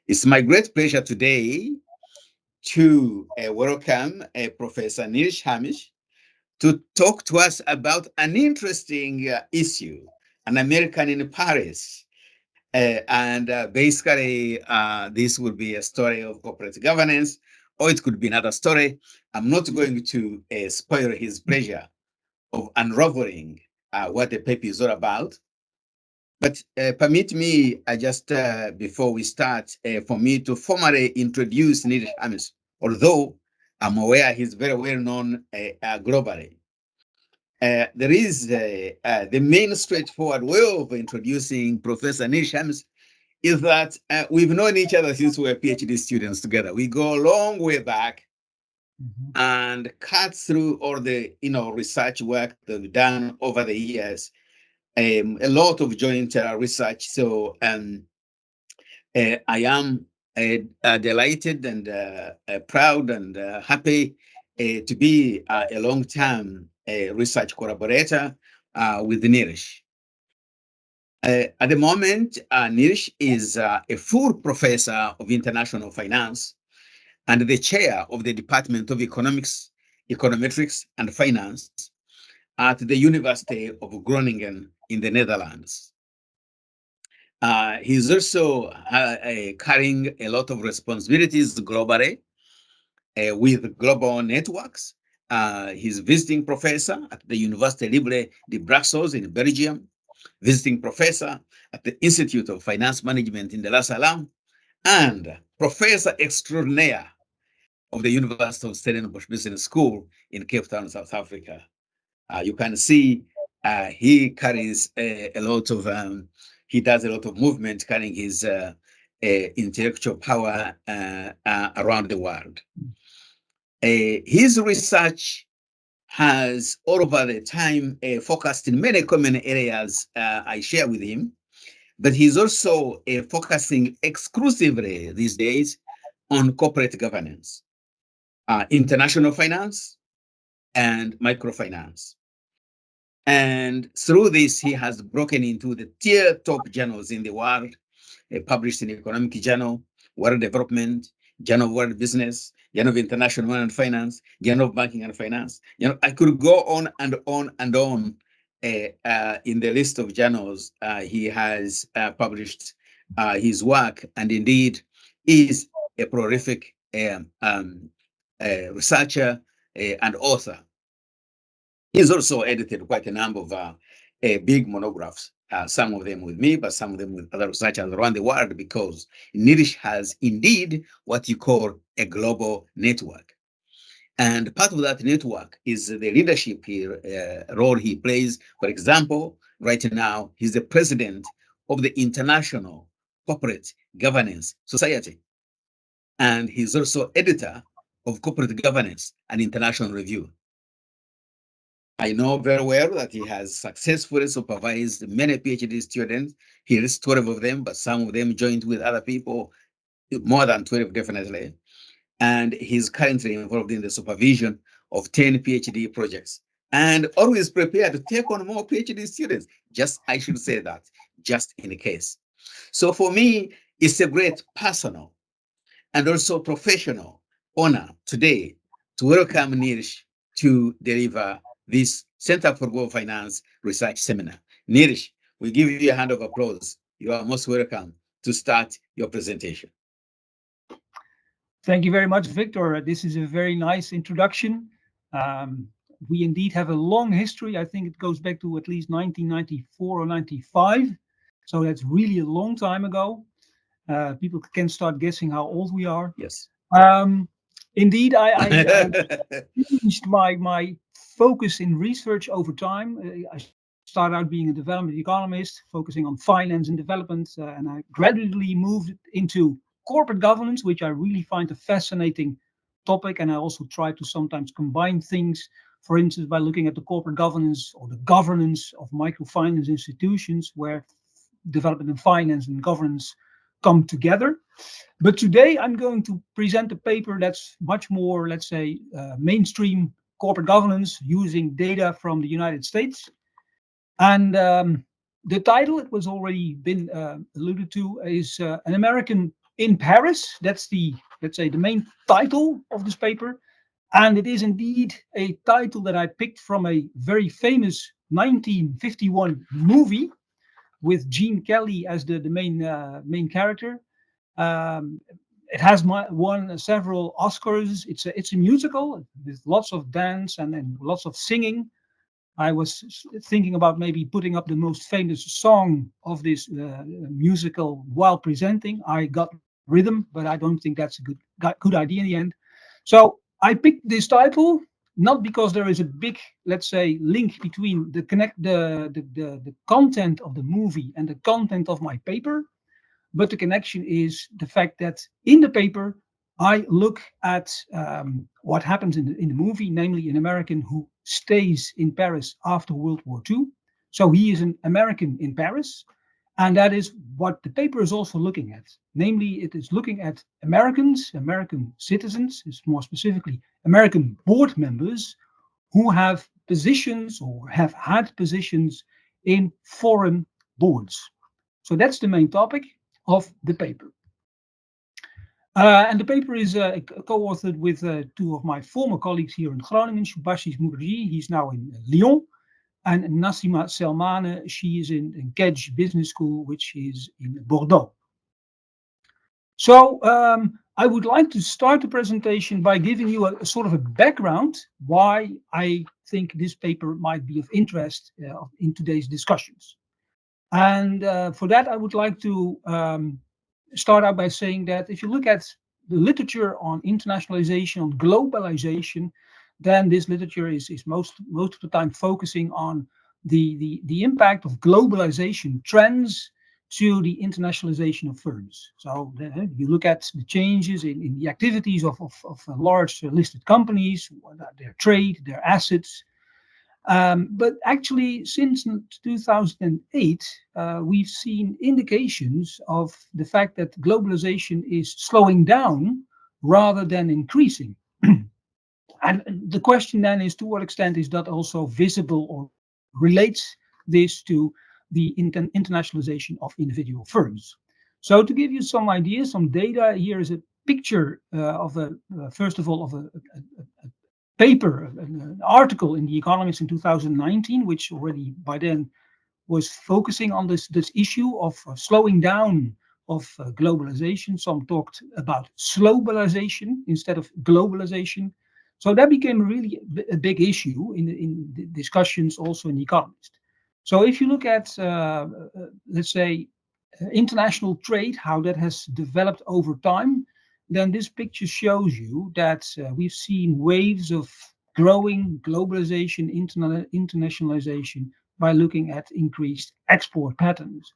It's my great pleasure today to welcome Professor Niels Hamish to talk to us about an interesting issue, an American in Paris. Basically, this will be a story of corporate governance, or it could be another story. I'm not going to spoil his pleasure of unraveling what the paper is all about. But permit me, before we start, for me to formally introduce Niels Hermes, although I'm aware he's very well known globally. There is the main straightforward way of introducing Professor Niels Hermes is that we've known each other since we were PhD students together. We go a long way back and cut through all the research work that we've done over the years. A lot of joint research. So I am delighted and proud and happy to be a long-term research collaborator with Niels. At the moment, Niels is a full professor of international finance and the chair of the Department of Economics, Econometrics, and Finance at the University of Groningen in the Netherlands. He's also carrying a lot of responsibilities globally with global networks. He's visiting professor at the Université Libre de Brussels in Belgium, visiting professor at the Institute of Finance Management in Dar es Salaam, and professor extraordinaire of the University of Stellenbosch Business School in Cape Town, South Africa. You can see he carries a lot of, he does a lot of movement carrying his intellectual power around the world. His research has all over the time focused in many common areas I share with him, but he's also focusing exclusively these days on corporate governance, international finance, and microfinance. And through this, he has broken into the tier top journals in the world, published in Economic Journal, World Development, Journal of World Business, Journal of International Money and Finance, Journal of Banking and Finance. I could go on and on and on in the list of journals he has published his work, and indeed is a prolific researcher and author. He's also edited quite a number of big monographs, some of them with me, but some of them with other researchers around the world, because Niels has indeed what you call a global network. And part of that network is the leadership role he plays. For example, right now, he's the president of the International Corporate Governance Society. And he's also editor of Corporate Governance and International Review. I know very well that he has successfully supervised many PhD students. He is 12 of them, but some of them joined with other people, more than 12 definitely. And he's currently involved in the supervision of 10 PhD projects and always prepared to take on more PhD students. I should say that, just in case. So for me, it's a great personal and also professional honor today to welcome Niels to deliver this Center for Global Finance Research Seminar. Niels, we give you a hand of applause. You are most welcome to start your presentation. Thank you very much, Victor. This is a very nice introduction. We indeed have a long history. I think it goes back to at least 1994 or 95. So that's really a long time ago. People can start guessing how old we are. Yes. Indeed, I changed my focus in research over time. I started out being a development economist, focusing on finance and development, and I gradually moved into corporate governance, which I really find a fascinating topic. And I also try to sometimes combine things, for instance, by looking at the corporate governance or the governance of microfinance institutions, where development and finance and governance come together. But today I'm going to present a paper that's much more, let's say, mainstream corporate governance using data from the United States. And the title, it was already been alluded to, is an American in Paris. That's the, let's say, the main title of this paper. And it is indeed a title that I picked from a very famous 1951 movie with Gene Kelly as the main character. Um, it has won several Oscars. It's a musical with lots of dance and lots of singing. I was thinking about maybe putting up the most famous song of this musical while presenting. I got rhythm, but I don't think that's a good idea in the end. So I picked this title not because there is a big, let's say, link between the content of the movie and the content of my paper, but the connection is the fact that in the paper I look at what happens in the movie, namely an American who stays in Paris after World War II. So he is an American in Paris, and that is what the paper is also looking at. Namely, it is looking at Americans, American citizens, is more specifically American board members who have positions or have had positions in foreign boards. So that's the main topic of the paper. And the paper is co-authored with two of my former colleagues here in Groningen, Subhashis Mukherjee, he's now in Lyon, and Nassima Selmane, she is in Kedge Business School, which is in Bordeaux. So I would like to start the presentation by giving you a sort of a background why I think this paper might be of interest in today's discussions. And for that, I would like to start out by saying that if you look at the literature on internationalization, on globalization, then this literature is most of the time focusing on the impact of globalization trends to the internationalization of firms. So you look at the changes in the activities of large listed companies, their trade, their assets, but actually, since 2008, we've seen indications of the fact that globalization is slowing down rather than increasing. And the question then is, to what extent is that also visible or relates this to the internationalization of individual firms? So to give you some ideas, some data, here is a picture of first of all, of a paper, an article in The Economist in 2019, which already by then was focusing on this issue of slowing down of globalization. Some talked about slowbalization instead of globalization. So that became really a big issue in the discussions also in The Economist. So if you look at, let's say, international trade, how that has developed over time, then this picture shows you that we've seen waves of growing globalization, internationalization by looking at increased export patterns.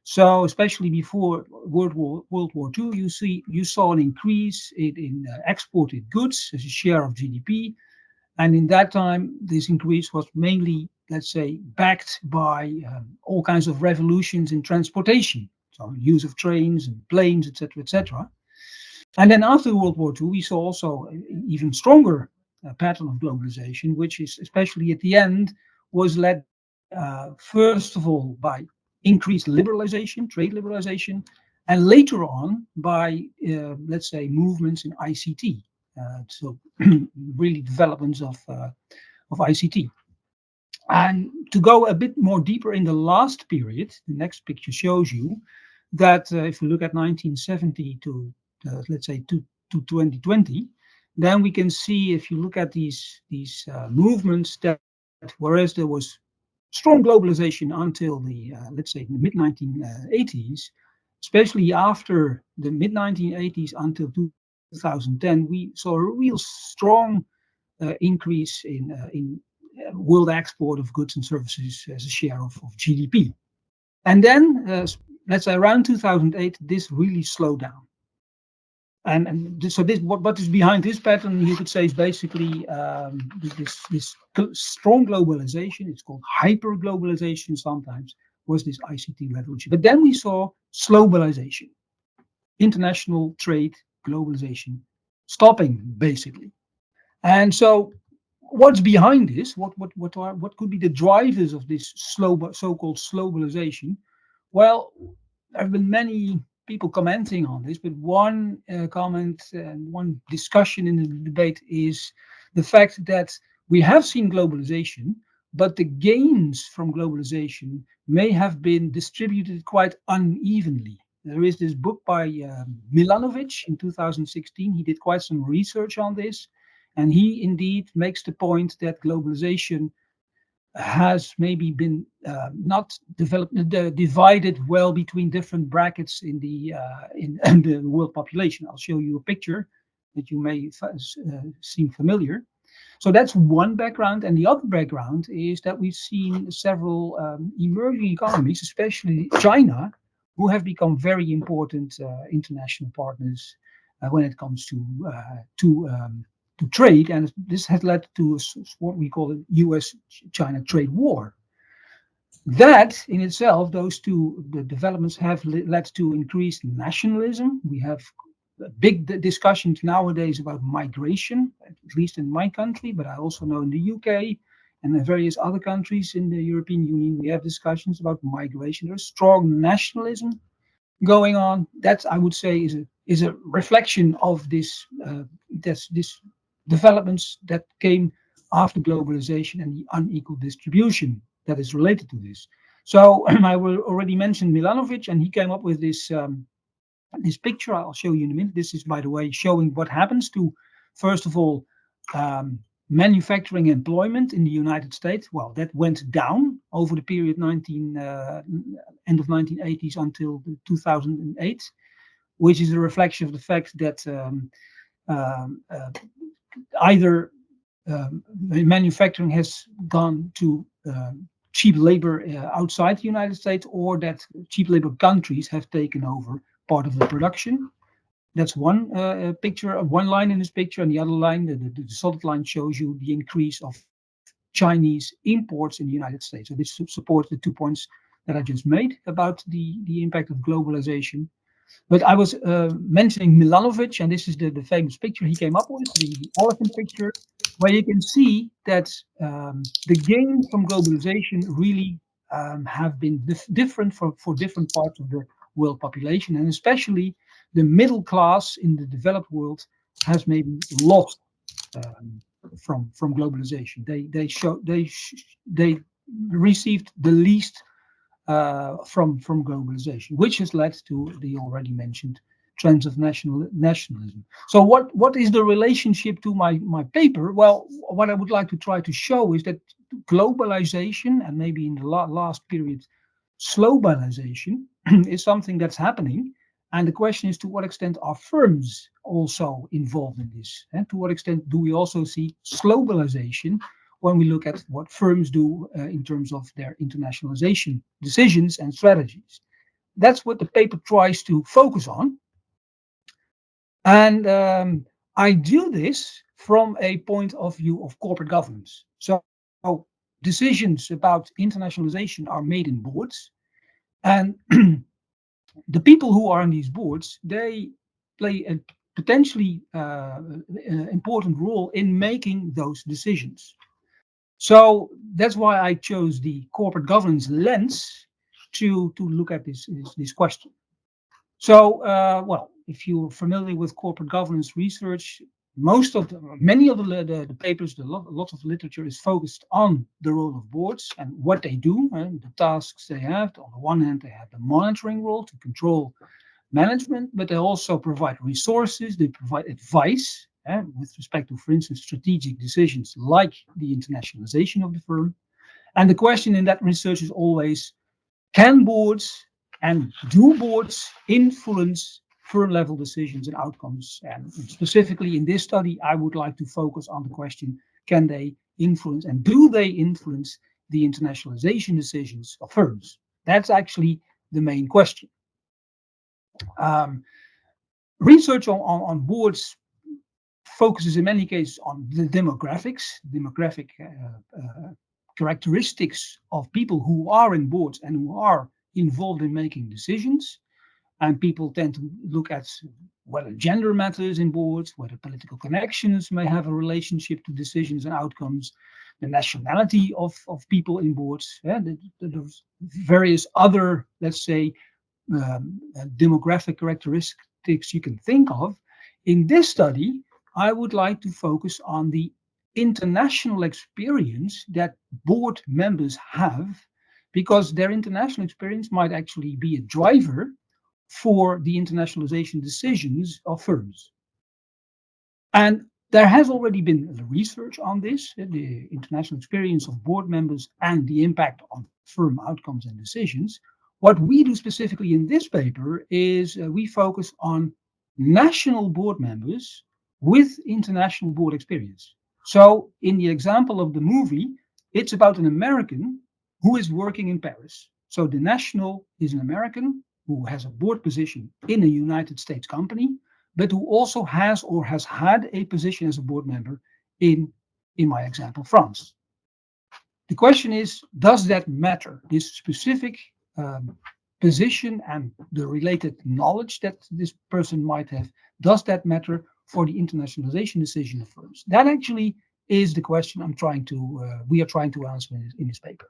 So especially before World War II, you saw an increase in exported goods as a share of GDP, and in that time, this increase was mainly, let's say, backed by all kinds of revolutions in transportation, so use of trains and planes, etc., etc. And then after World War II, we saw also an even stronger pattern of globalization, which is especially at the end was led first of all by increased liberalization, trade liberalization, and later on by, let's say, movements in ICT. So really developments of ICT. And to go a bit more deeper in the last period, the next picture shows you that if we look at 1970 to let's say to 2020, then we can see if you look at these movements that whereas there was strong globalization until the let's say the mid 1980s, especially after the mid 1980s until 2010, we saw a real strong increase in world export of goods and services as a share of GDP. And then, let's say around 2008, this really slowed down. So this what is behind this pattern, you could say, is basically this strong globalization. It's called hyper globalization sometimes. Was this ICT revolution? But then we saw slowbalization, international trade, globalization, stopping basically. And so, what's behind this? What could be the drivers of this so-called globalization? Well, there have been many people commenting on this, but one comment and one discussion in the debate is the fact that we have seen globalization, but the gains from globalization may have been distributed quite unevenly. There is this book by Milanovic in 2016. He did quite some research on this, and he indeed makes the point that globalization has maybe been not developed, divided well between different brackets in the in the world population. I'll show you a picture that you may seem familiar. So that's one background, and the other background is that we've seen several emerging economies, especially China, who have become very important international partners when it comes to trade, and this has led to what we call a U.S.-China trade war. That in itself, those two the developments have led to increased nationalism. We have big discussions nowadays about migration, at least in my country, but I also know in the UK and in various other countries in the European Union, we have discussions about migration. There's strong nationalism going on. That I would say is a reflection of this developments that came after globalization and the unequal distribution that is related to this. So I will already mention Milanovic, and he came up with this picture. I'll show you in a minute. This is, by the way, showing what happens to, first of all, manufacturing employment in the United States. Well, that went down over the period end of 1980s until 2008, which is a reflection of the fact that either manufacturing has gone to cheap labor outside the United States, or that cheap labor countries have taken over part of the production. That's one picture, one line in this picture, and the other line, the solid line, shows you the increase of Chinese imports in the United States. So this supports the 2 points that I just made about the impact of globalization. But I was mentioning Milanovic, and this is the famous picture he came up with, the elephant picture, where you can see that the gains from globalization really have been different for different parts of the world population, and especially the middle class in the developed world has maybe lost from globalization. They received the least from globalization, which has led to the already mentioned trends of nationalism. So what is the relationship to my paper? Well, what I would like to try to show is that globalization, and maybe in the last period, slowbalization, is something that's happening. And the question is, to what extent are firms also involved in this? And to what extent do we also see slowbalization when we look at what firms do in terms of their internationalization decisions and strategies? That's what the paper tries to focus on. And I do this from a point of view of corporate governance. So decisions about internationalization are made in boards, and the people who are on these boards, they play a potentially important role in making those decisions. So that's why I chose the corporate governance lens to look at this question. So, well, if you're familiar with corporate governance research, many of the papers, lots of literature is focused on the role of boards and what they do and the tasks they have. On the one hand, they have the monitoring role to control management, but they also provide resources, they provide advice with respect to, for instance, strategic decisions like the internationalization of the firm. And the question in that research is always, can boards and do boards influence firm level decisions and outcomes? And specifically in this study, I would like to focus on the question, can they influence and do they influence the internationalization decisions of firms? That's actually the main question. Research on boards focuses in many cases on the demographic characteristics of people who are in boards and who are involved in making decisions. And people tend to look at whether gender matters in boards, whether political connections may have a relationship to decisions and outcomes, the nationality of people in boards, the various other, let's say, demographic characteristics you can think of. In this study, I would like to focus on the international experience that board members have, because their international experience might actually be a driver for the internationalization decisions of firms. And there has already been research on this, the international experience of board members and the impact on firm outcomes and decisions. What we do specifically in this paper is we focus on national board members with international board experience. So in the example of the movie, it's about an American who is working in Paris. So the national is an American who has a board position in a United States company, but who also has or has had a position as a board member in my example, France. The question is, does that matter? This specific position and the related knowledge that this person might have, does that matter for the internationalization decision of firms? That actually is the question we are trying to answer in this paper.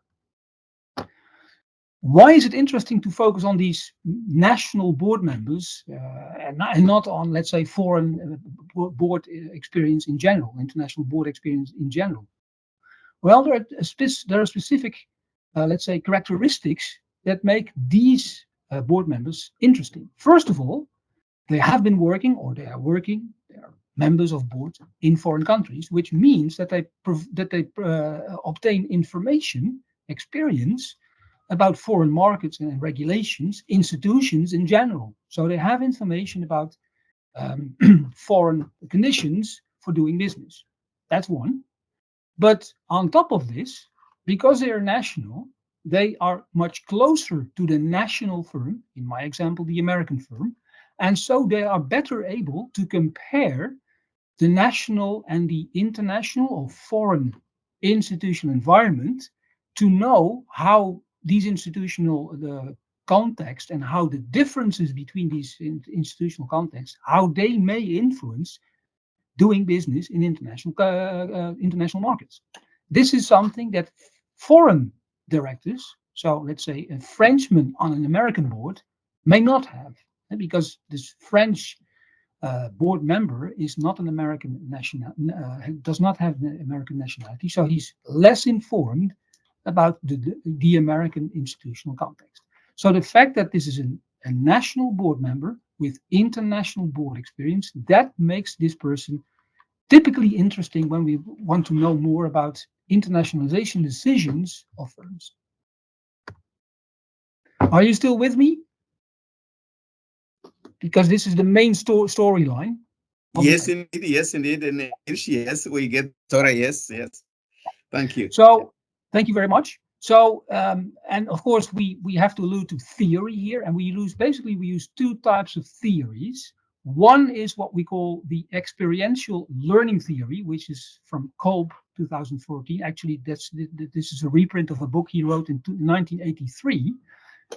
Why is it interesting to focus on these national board members and not on, let's say, foreign board experience in general, international board experience in general? Well, there are specific, let's say, characteristics that make these board members interesting. First of all, they have been working, or they are members of boards in foreign countries, which means that they obtain information, experience about foreign markets and regulations, institutions in general. So they have information about foreign conditions for doing business. That's one. But on top of this, because they are national, they are much closer to the national firm, in my example, the American firm. And so they are better able to compare the national and the international or foreign institutional environment to know how these institutional context and how the differences between these institutional contexts, how they may influence doing business in international markets. This is something that foreign directors, so let's say a Frenchman on an American board, may not have, because this French board member is not an American national, does not have the American nationality, so he's less informed about the American institutional context. So the fact that this is a national board member with international board experience, that makes this person typically interesting when we want to know more about internationalization decisions of firms. Are you still with me? Because this is the main storyline. Yes, indeed. And yes, we get story. Yes. Thank you. So, thank you very much. So, and of course, we have to allude to theory here, and we use two types of theories. One is what we call the experiential learning theory, which is from Kolb, 2014. Actually, this is a reprint of a book he wrote in 1983.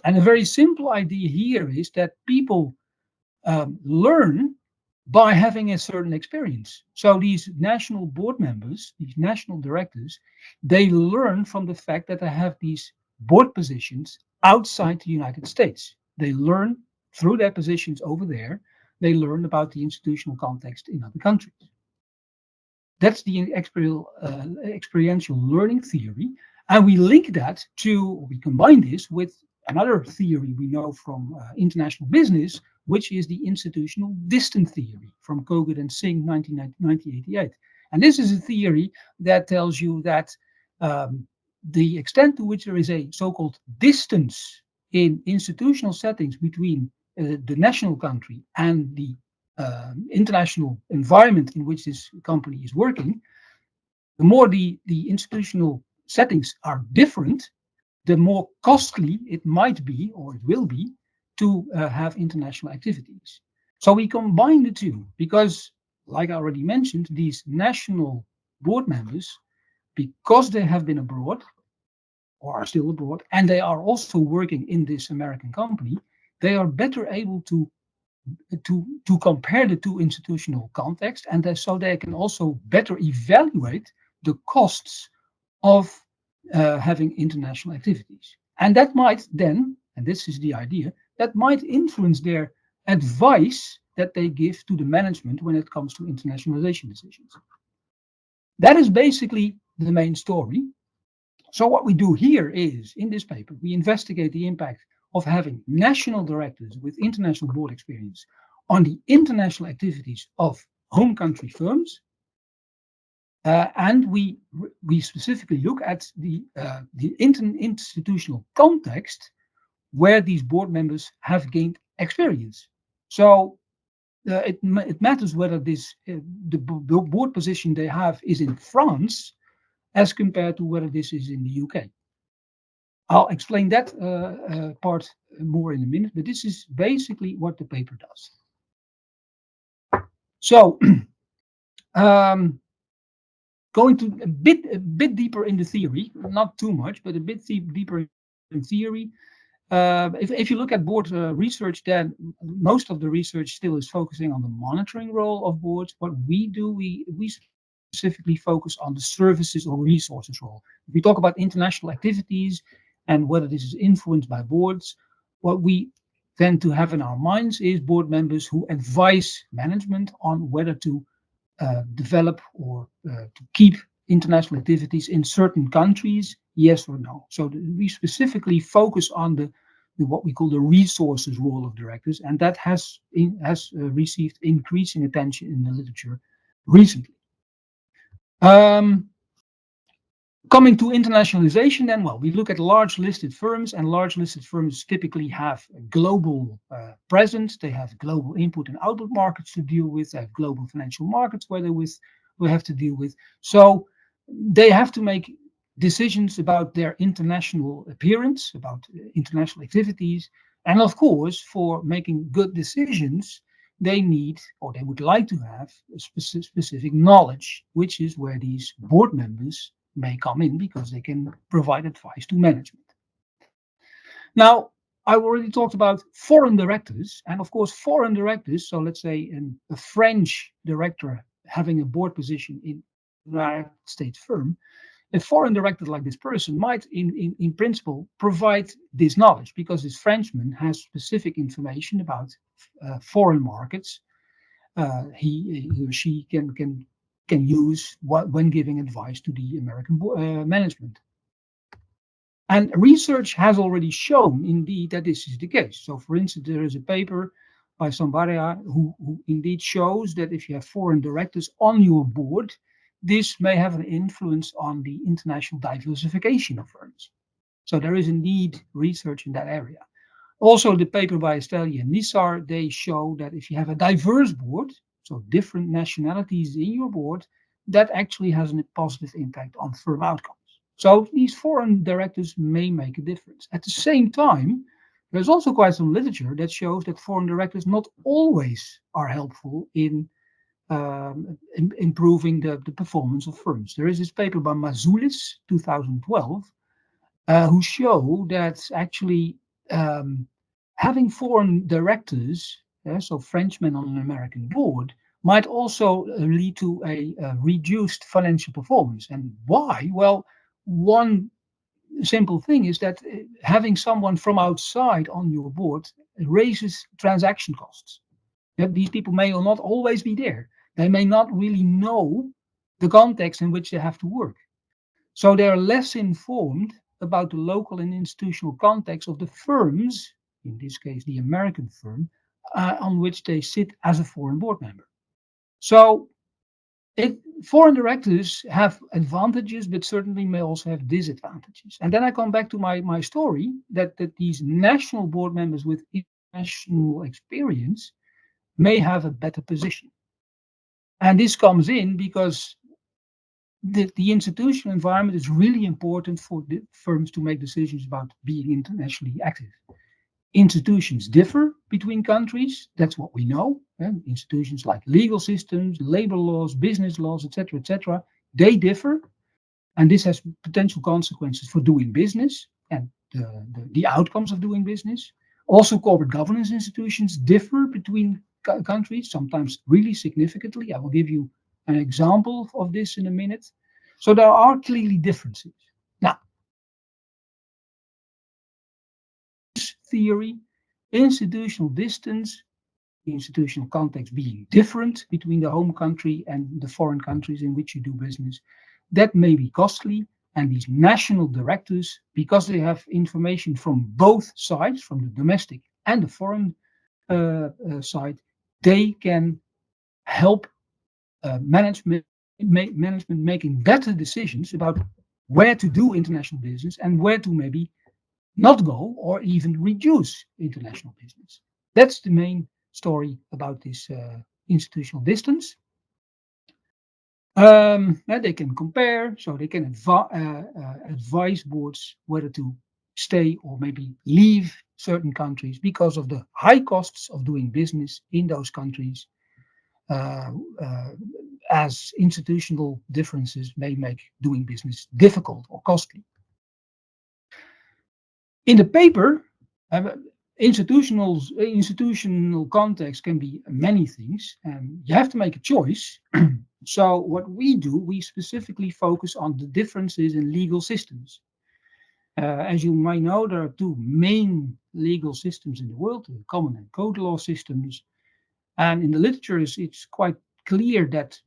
And a very simple idea here is that people learn by having a certain experience. So these national board members, these national directors, they learn from the fact that they have these board positions outside the United States. They learn through their positions over there, they learn about the institutional context in other countries. That's the experiential learning theory. And we link that we combine this with another theory we know from international business, which is the institutional distance theory from Kogut and Singh, 1988. And this is a theory that tells you that the extent to which there is a so-called distance in institutional settings between the national country and the international environment in which this company is working, the more the institutional settings are different, the more costly it might be, or it will be, to have international activities. So we combine the two because, like I already mentioned, these national board members, because they have been abroad or are still abroad, and they are also working in this American company, they are better able to compare the two institutional contexts, and so they can also better evaluate the costs of having international activities. And that might then, and this is the idea, that might influence their advice that they give to the management when it comes to internationalization decisions. That is basically the main story. So what we do here is, in this paper, we investigate the impact of having national directors with international board experience on the international activities of home country firms. And we specifically look at the institutional context where these board members have gained experience. So it matters whether the board position they have is in France as compared to whether this is in the UK. I'll explain that part more in a minute, but this is basically what the paper does. So going to a bit deeper in the theory, not too much, but a bit deeper in theory. If you look at board research, then most of the research still is focusing on the monitoring role of boards. What we do, we specifically focus on the services or resources role. If we talk about international activities and whether this is influenced by boards, what we tend to have in our minds is board members who advise management on whether to develop or to keep international activities in certain countries, yes or no. So we specifically focus on the what we call the resources role of directors, and that has received increasing attention in the literature recently. Coming to internationalization, then, well, we look at large listed firms, and large listed firms typically have a global presence. They have global input and output markets to deal with. They have global financial markets where they have to deal with. So they have to make decisions about their international appearance, about international activities, and of course, for making good decisions, they need, or they would like to have, a specific knowledge, which is where these board members may come in because they can provide advice to management. Now, I already talked about foreign directors, and of course, foreign directors. So let's say a French director having a board position in a United States firm, a foreign director like this person might, in principle, provide this knowledge because this Frenchman has specific information about foreign markets. He or she can use when giving advice to the American management. And research has already shown, indeed, that this is the case. So, for instance, there is a paper by Sambaria who indeed shows that if you have foreign directors on your board, this may have an influence on the international diversification of firms. So there is indeed research in that area. Also, the paper by Esteli and Nisar, they show that if you have a diverse board, so different nationalities in your board, that actually has a positive impact on firm outcomes. So these foreign directors may make a difference. At the same time, there's also quite some literature that shows that foreign directors not always are helpful in improving the performance of firms. There is this paper by Mazoulis, 2012, who show that actually having foreign directors, so Frenchmen on an American board, might also lead to a reduced financial performance. And why? Well, one simple thing is that having someone from outside on your board raises transaction costs. These people may or not always be there. They may not really know the context in which they have to work. So they are less informed about the local and institutional context of the firms, in this case the American firm, on which they sit as a foreign board member. So foreign directors have advantages, but certainly may also have disadvantages. And then I come back to my story that these national board members with international experience may have a better position. And this comes in because the institutional environment is really important for the firms to make decisions about being internationally active. Institutions differ between countries. That's what we know. Institutions like legal systems, labor laws, business laws, etc., they differ. And this has potential consequences for doing business and the outcomes of doing business. Also, corporate governance institutions differ between countries, sometimes really significantly. I will give you an example of this in a minute. So there are clearly differences. Now, theory institutional distance, the institutional context being different between the home country and the foreign countries in which you do business, that may be costly. And these national directors, because they have information from both sides, from the domestic and the foreign side, they can help management making better decisions about where to do international business and where to maybe not go or even reduce international business. That's the main story about this institutional distance. They can compare, so they can advise boards whether to stay or maybe leave certain countries because of the high costs of doing business in those countries, uh, uh, as institutional differences may make doing business difficult or costly. In the paper, institutional context can be many things, and you have to make a choice. So what we do, we specifically focus on the differences in legal systems. As you might know, there are two main legal systems in the world, the common and code law systems. And in the literature, it's quite clear that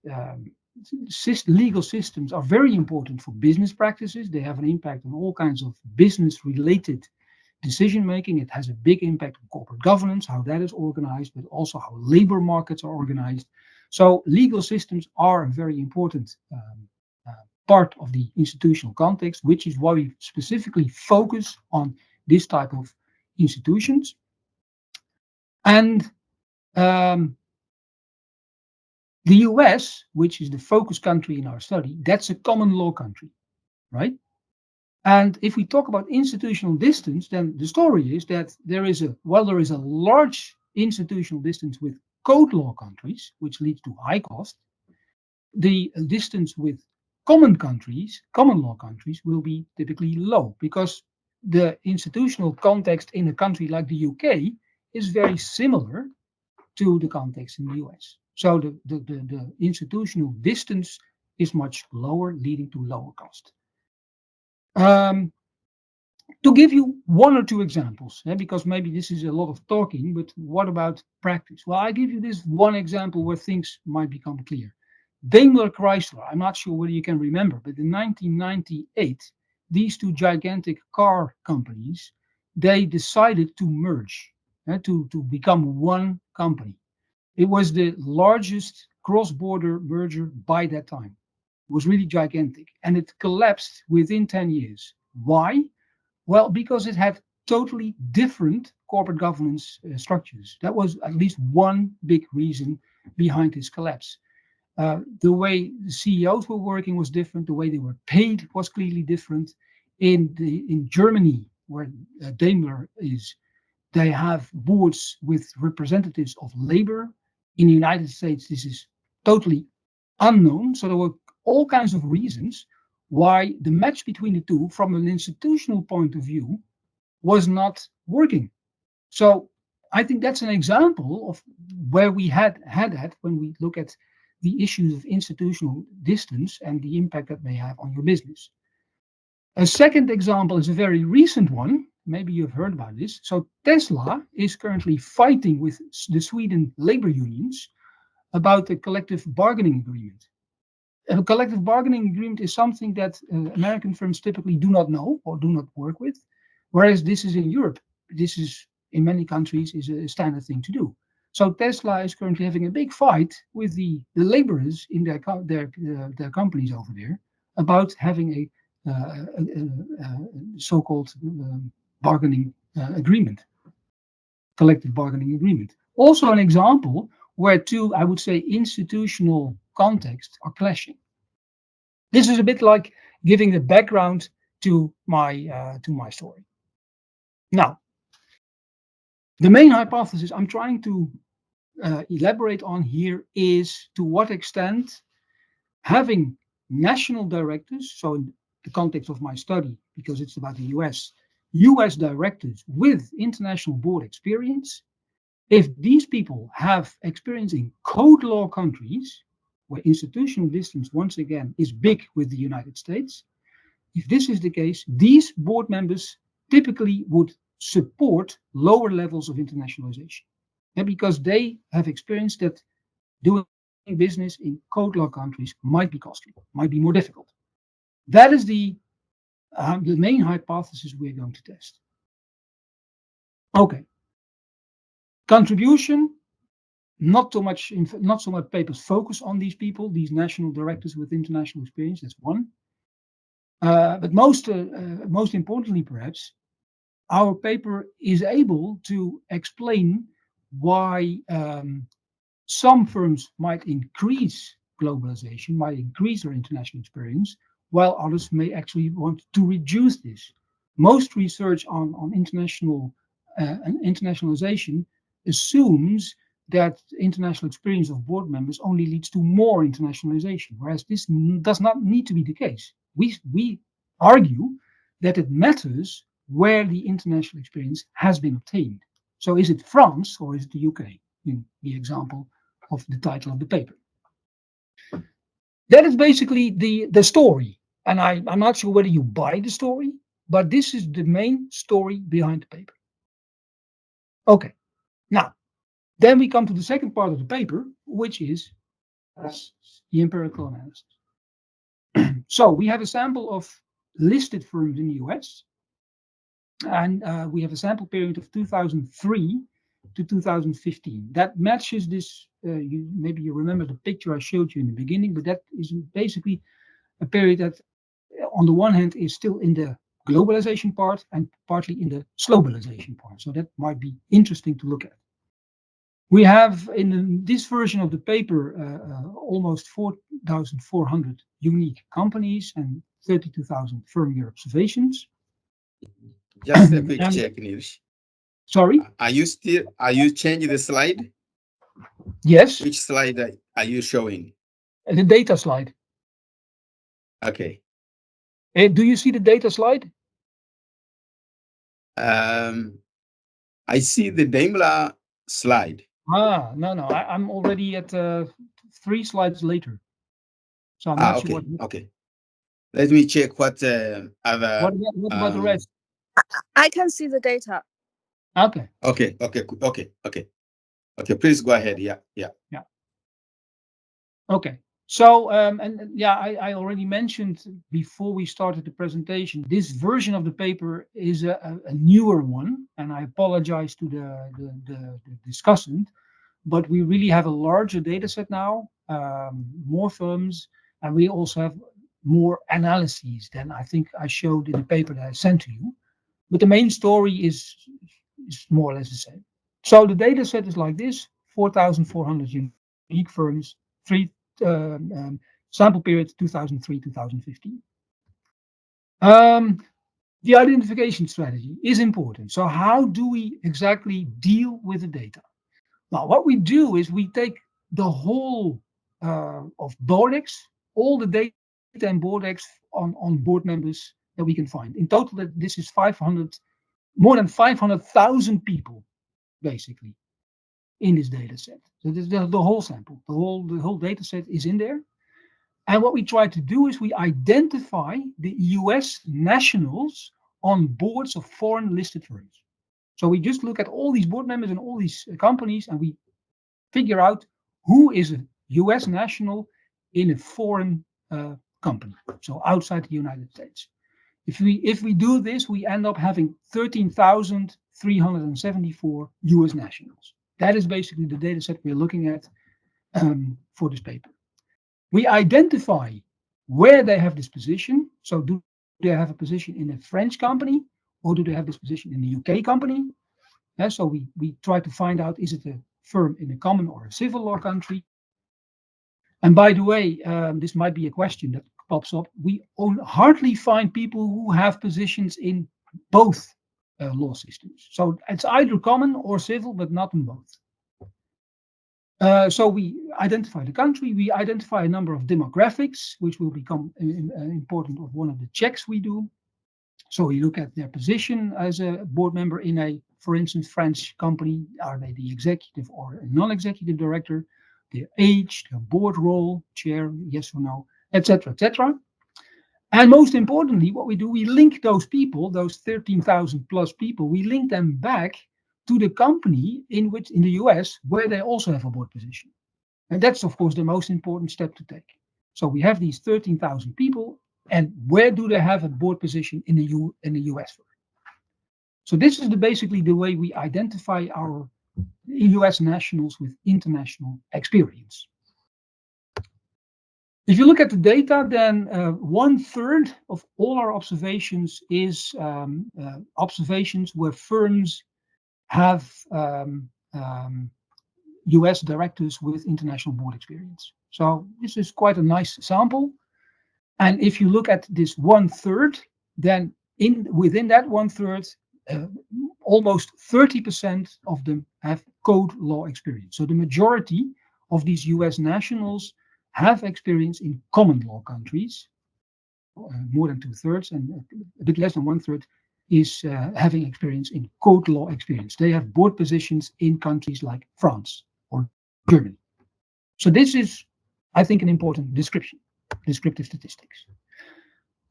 legal systems are very important for business practices. They have an impact on all kinds of business-related decision making. It has a big impact on corporate governance, how that is organized, but also how labor markets are organized. So legal systems are a very important part of the institutional context, which is why we specifically focus on this type of institutions. And the US, which is the focus country in our study, that's a common law country, right? And if we talk about institutional distance, then the story is that there is a large institutional distance with code law countries, which leads to high cost. The distance with common law countries, will be typically low because the institutional context in a country like the UK is very similar to the context in the US. So the institutional distance is much lower, leading to lower cost. To give you one or two examples, because maybe this is a lot of talking, but what about practice? Well, I give you this one example where things might become clear. Daimler Chrysler, I'm not sure whether you can remember, but in 1998, these two gigantic car companies, they decided to merge, to become one company. It was the largest cross-border merger by that time. It was really gigantic, and it collapsed within 10 years. Why? Well, because it had totally different corporate governance structures. That was at least one big reason behind this collapse. The way the CEOs were working was different. The way they were paid was clearly different. In Germany, where Daimler is, they have boards with representatives of labor. In the United States, this is totally unknown. So there were all kinds of reasons why the match between the two, from an institutional point of view, was not working. So I think that's an example of where we had that when we look at the issues of institutional distance and the impact that may have on your business. A second example is a very recent one. Maybe you've heard about this. So Tesla is currently fighting with the Sweden labor unions about the collective bargaining agreement. A collective bargaining agreement is something that American firms typically do not know or do not work with, whereas this is in Europe. This is in many countries is a standard thing to do. So Tesla is currently having a big fight with the laborers in their companies over there about having a so-called bargaining agreement, collective bargaining agreement. Also an example where two, I would say, institutional contexts are clashing. This is a bit like giving the background to my story. Now, the main hypothesis I'm trying to elaborate on here is to what extent having national directors, so in the context of my study, because it's about the US directors with international board experience, if these people have experience in code law countries, where institutional distance once again is big with the United States, if this is the case, these board members typically would support lower levels of internationalization. And because they have experienced that doing business in code law countries might be costly, might be more difficult. That is the main hypothesis we're going to test. Okay. Contribution, not so much papers focus on these people, these national directors with international experience. That's one. But most importantly, perhaps, our paper is able to explain why some firms might increase globalization, might increase their international experience, while others may actually want to reduce this. Most research on internationalization assumes that international experience of board members only leads to more internationalization, whereas this does not need to be the case. We argue that it matters where the international experience has been obtained. So is it France or is it the UK, in the example of the title of the paper? That is basically the story. And I'm not sure whether you buy the story, but this is the main story behind the paper. Okay, now, then we come to the second part of the paper, which is the empirical analysis. So we have a sample of listed firms in the US, and we have a sample period of 2003 to 2015. That matches this, maybe you remember the picture I showed you in the beginning, but that is basically a period that on the one hand is still in the globalization part and partly in the slowbalization part. So that might be interesting to look at. We have in this version of the paper almost 4,400 unique companies and 32,000 firm year observations. Just a quick check, Niels. Sorry? Are you changing the slide? Yes. Which slide are you showing? The data slide. Okay. Do you see the data slide? I see the Daimler slide. No. I'm already at 3 slides later. So I'm not sure what. Okay. Let me check what other. What about the rest? I can see the data. Okay. Okay. Please go ahead. Yeah. Okay. So I already mentioned before we started the presentation, this version of the paper is a newer one, and I apologize to the discussant, but we really have a larger data set now, more firms, and we also have more analyses than I think I showed in the paper that I sent to you. But the main story is more or less the same. So the data set is like this: 4,400 unique firms, sample period 2003-2015. The identification strategy is important. So how do we exactly deal with the data? Now, what we do is we take the whole of Boardex, all the data in Boardex on board members that we can find. In total, this is more than 500,000 people, basically, in this data set. So this is the whole sample, the whole data set is in there. And what we try to do is we identify the US nationals on boards of foreign listed firms. So we just look at all these board members and all these companies, and we figure out who is a US national in a foreign company, so outside the United States. If we do this, we end up having 13,374 US nationals. That is basically the data set we're looking at for this paper. We identify where they have this position. So do they have a position in a French company, or do they have this position in the UK company? So we try to find out, is it a firm in a common or a civil law country? And by the way, this might be a question that pops up. We hardly find people who have positions in both law systems. So it's either common or civil, but not in both. So we identify the country, we identify a number of demographics, which will become important of one of the checks we do. So we look at their position as a board member in a, for instance, French company. Are they the executive or a non-executive director? Their age, their board role, chair, yes or no, etc., etc. And most importantly, what we do, we link those people, those 13,000 plus people, we link them back to the company in the US where they also have a board position. And that's, of course, the most important step to take. So we have these 13,000 people, and where do they have a board position in the US firm? So this is basically the way we identify our US nationals with international experience. If you look at the data, then 1/3 of all our observations is observations where firms have US directors with international board experience. So this is quite a nice sample. And if you look at this 1/3, then within that 1/3, almost 30% of them have code law experience. So the majority of these US nationals have experience in common law countries, more than 2/3, and a bit less than 1/3 is having experience in code law experience. They have board positions in countries like France or Germany. So this is, I think, an important descriptive statistics.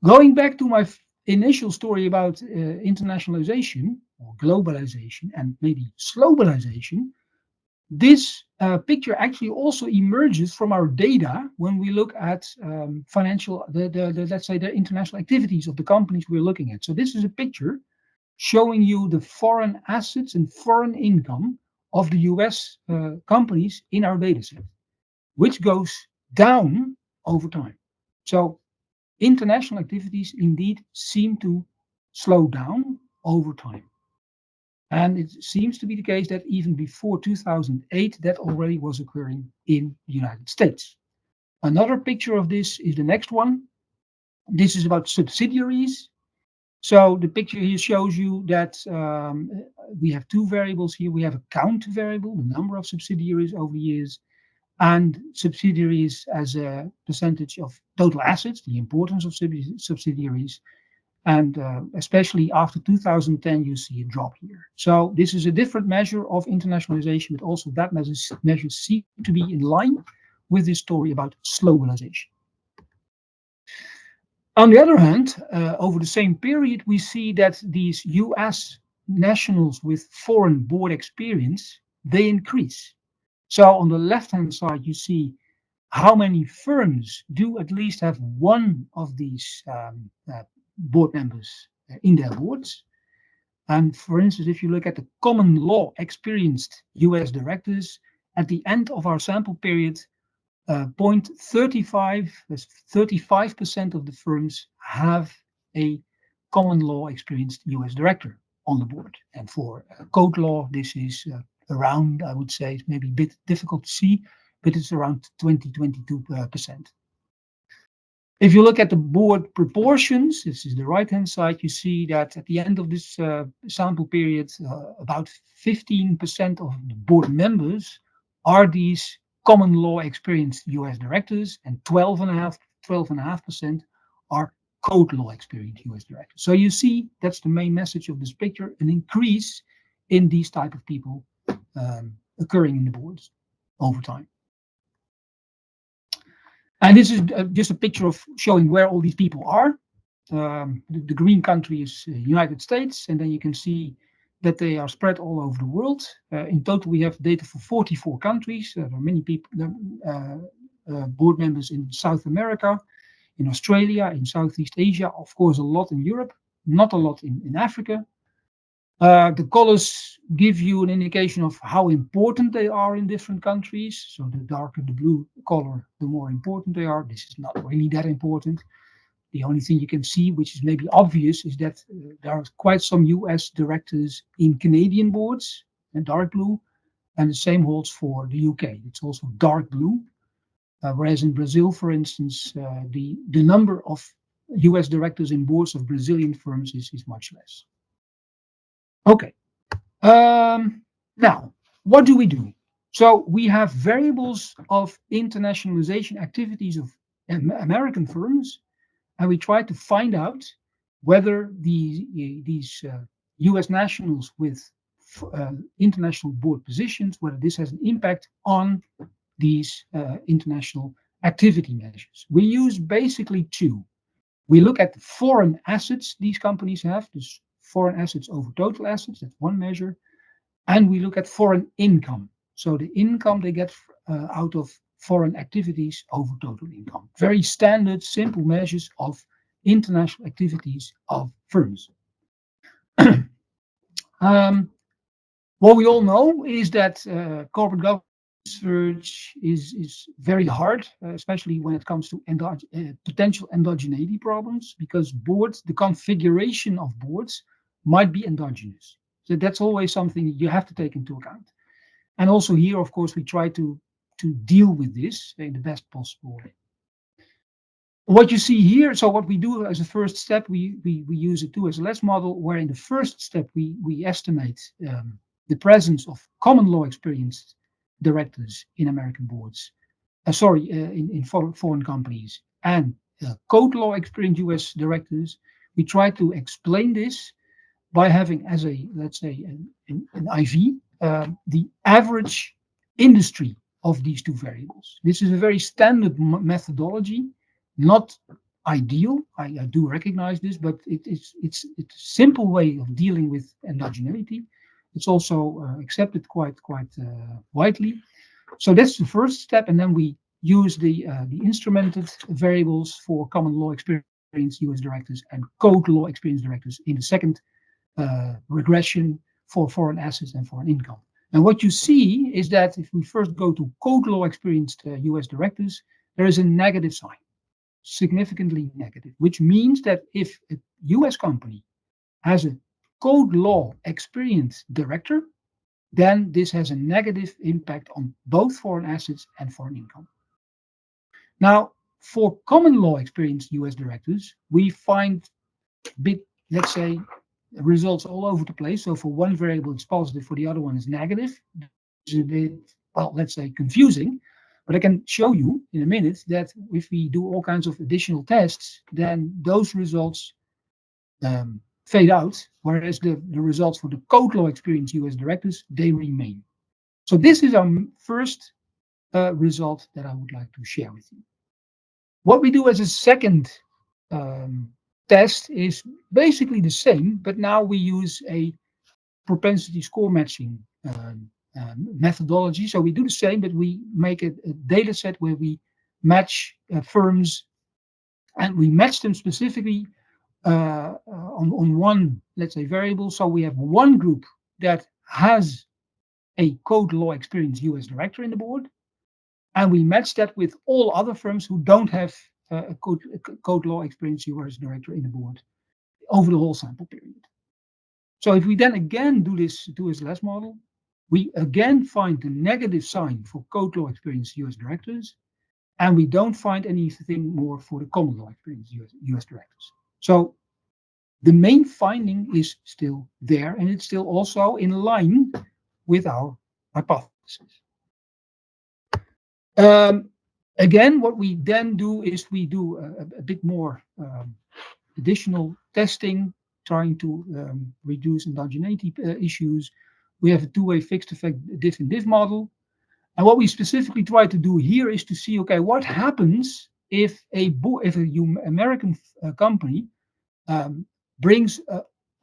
Going back to my initial story about internationalization or globalization and maybe slowbalization, this picture actually also emerges from our data when we look at financial, let's say the international activities of the companies we're looking at. So this is a picture showing you the foreign assets and foreign income of the US companies in our data set, which goes down over time. So international activities indeed seem to slow down over time. And it seems to be the case that even before 2008, that already was occurring in the United States. Another picture of this is the next one. This is about subsidiaries. So the picture here shows you that we have two variables here. We have a count variable, the number of subsidiaries over the years, and subsidiaries as a percentage of total assets, the importance of subsidiaries. And especially after 2010, you see a drop here. So this is a different measure of internationalization, but also that measure seems to be in line with this story about globalization. On the other hand, over the same period, we see that these US nationals with foreign board experience, they increase. So on the left-hand side, you see how many firms do at least have one of these board members in their boards. And for instance, if you look at the common law experienced US directors, at the end of our sample period, 0.35, that's 35% of the firms have a common law experienced US director on the board. And for code law, this is around, I would say, it's maybe a bit difficult to see, but it's around 22%. If you look at the board proportions, this is the right-hand side, you see that at the end of this sample period, about 15% of the board members are these common law experienced US directors, and 12.5% are code law experienced US directors. So you see, that's the main message of this picture, an increase in these type of people occurring in the boards over time. And this is just a picture of showing where all these people are. The green country is United States, and then you can see that they are spread all over the world. In total, we have data for 44 countries. There are many people, board members in South America, in Australia, in Southeast Asia, of course, a lot in Europe, not a lot in Africa. The colors give you an indication of how important they are in different countries. So the darker the blue color, the more important they are. This is not really that important. The only thing you can see, which is maybe obvious, is that there are quite some US directors in Canadian boards, and dark blue, and the same holds for the UK. It's also dark blue. Whereas in Brazil, for instance, the number of US directors in boards of Brazilian firms is much less. Okay. Now, what do we do? So we have variables of internationalization activities of American firms, and we try to find out whether these US nationals with international board positions, whether this has an impact on these international activity measures. We use basically two. We look at the foreign assets these companies have, dus foreign assets over total assets, that's one measure. And we look at foreign income. So the income they get out of foreign activities over total income. Very standard, simple measures of international activities of firms. What we all know is that corporate governance research is very hard, especially when it comes to potential endogeneity problems, because boards, the configuration of boards might be endogenous. So that's always something you have to take into account. And also here, of course, we try to deal with this in the best possible way. What you see here, so what we do as a first step, we use a 2SLS model, where in the first step we estimate the presence of common law experienced directors in American boards, in foreign companies, and code law experienced US directors. We try to explain this by having as a, let's say, an IV, the average industry of these two variables. This is a very standard methodology, not ideal. I do recognize this, but it's a simple way of dealing with endogeneity. It's also accepted quite widely. So that's the first step, and then we use the instrumented variables for common law experienced US directors and code law experienced directors in the second regression for foreign assets and foreign income. And what you see is that if we first go to code law experienced US directors, there is a negative sign, significantly negative, which means that if a US company has a code law experienced director, then this has a negative impact on both foreign assets and foreign income. Now, for common law experienced US directors, we find big, let's say, results all over the place. So for one variable it's positive, for the other one is negative. It's a bit, well, let's say confusing, but I can show you in a minute that if we do all kinds of additional tests, then those results fade out, whereas the results for the code law experienced US directors, they remain. So this is our first result that I would like to share with you. What we do as a second test is basically the same, but now we use a propensity score matching methodology. So we do the same, but we make a data set where we match firms, and we match them specifically on one, let's say, variable. So we have one group that has a code law experienced US director in the board, and we match that with all other firms who don't have a code law experienced US director in the board over the whole sample period. So if we then again do this 2SLS model, we again find the negative sign for code law experienced US directors, and we don't find anything more for the common law experienced US directors. So the main finding is still there, and it's still also in line with our hypothesis. Again, what we then do is we do a bit more additional testing, trying to reduce endogeneity issues. We have a two-way fixed effect diff and diff model. And what we specifically try to do here is to see, okay, what happens if a American company brings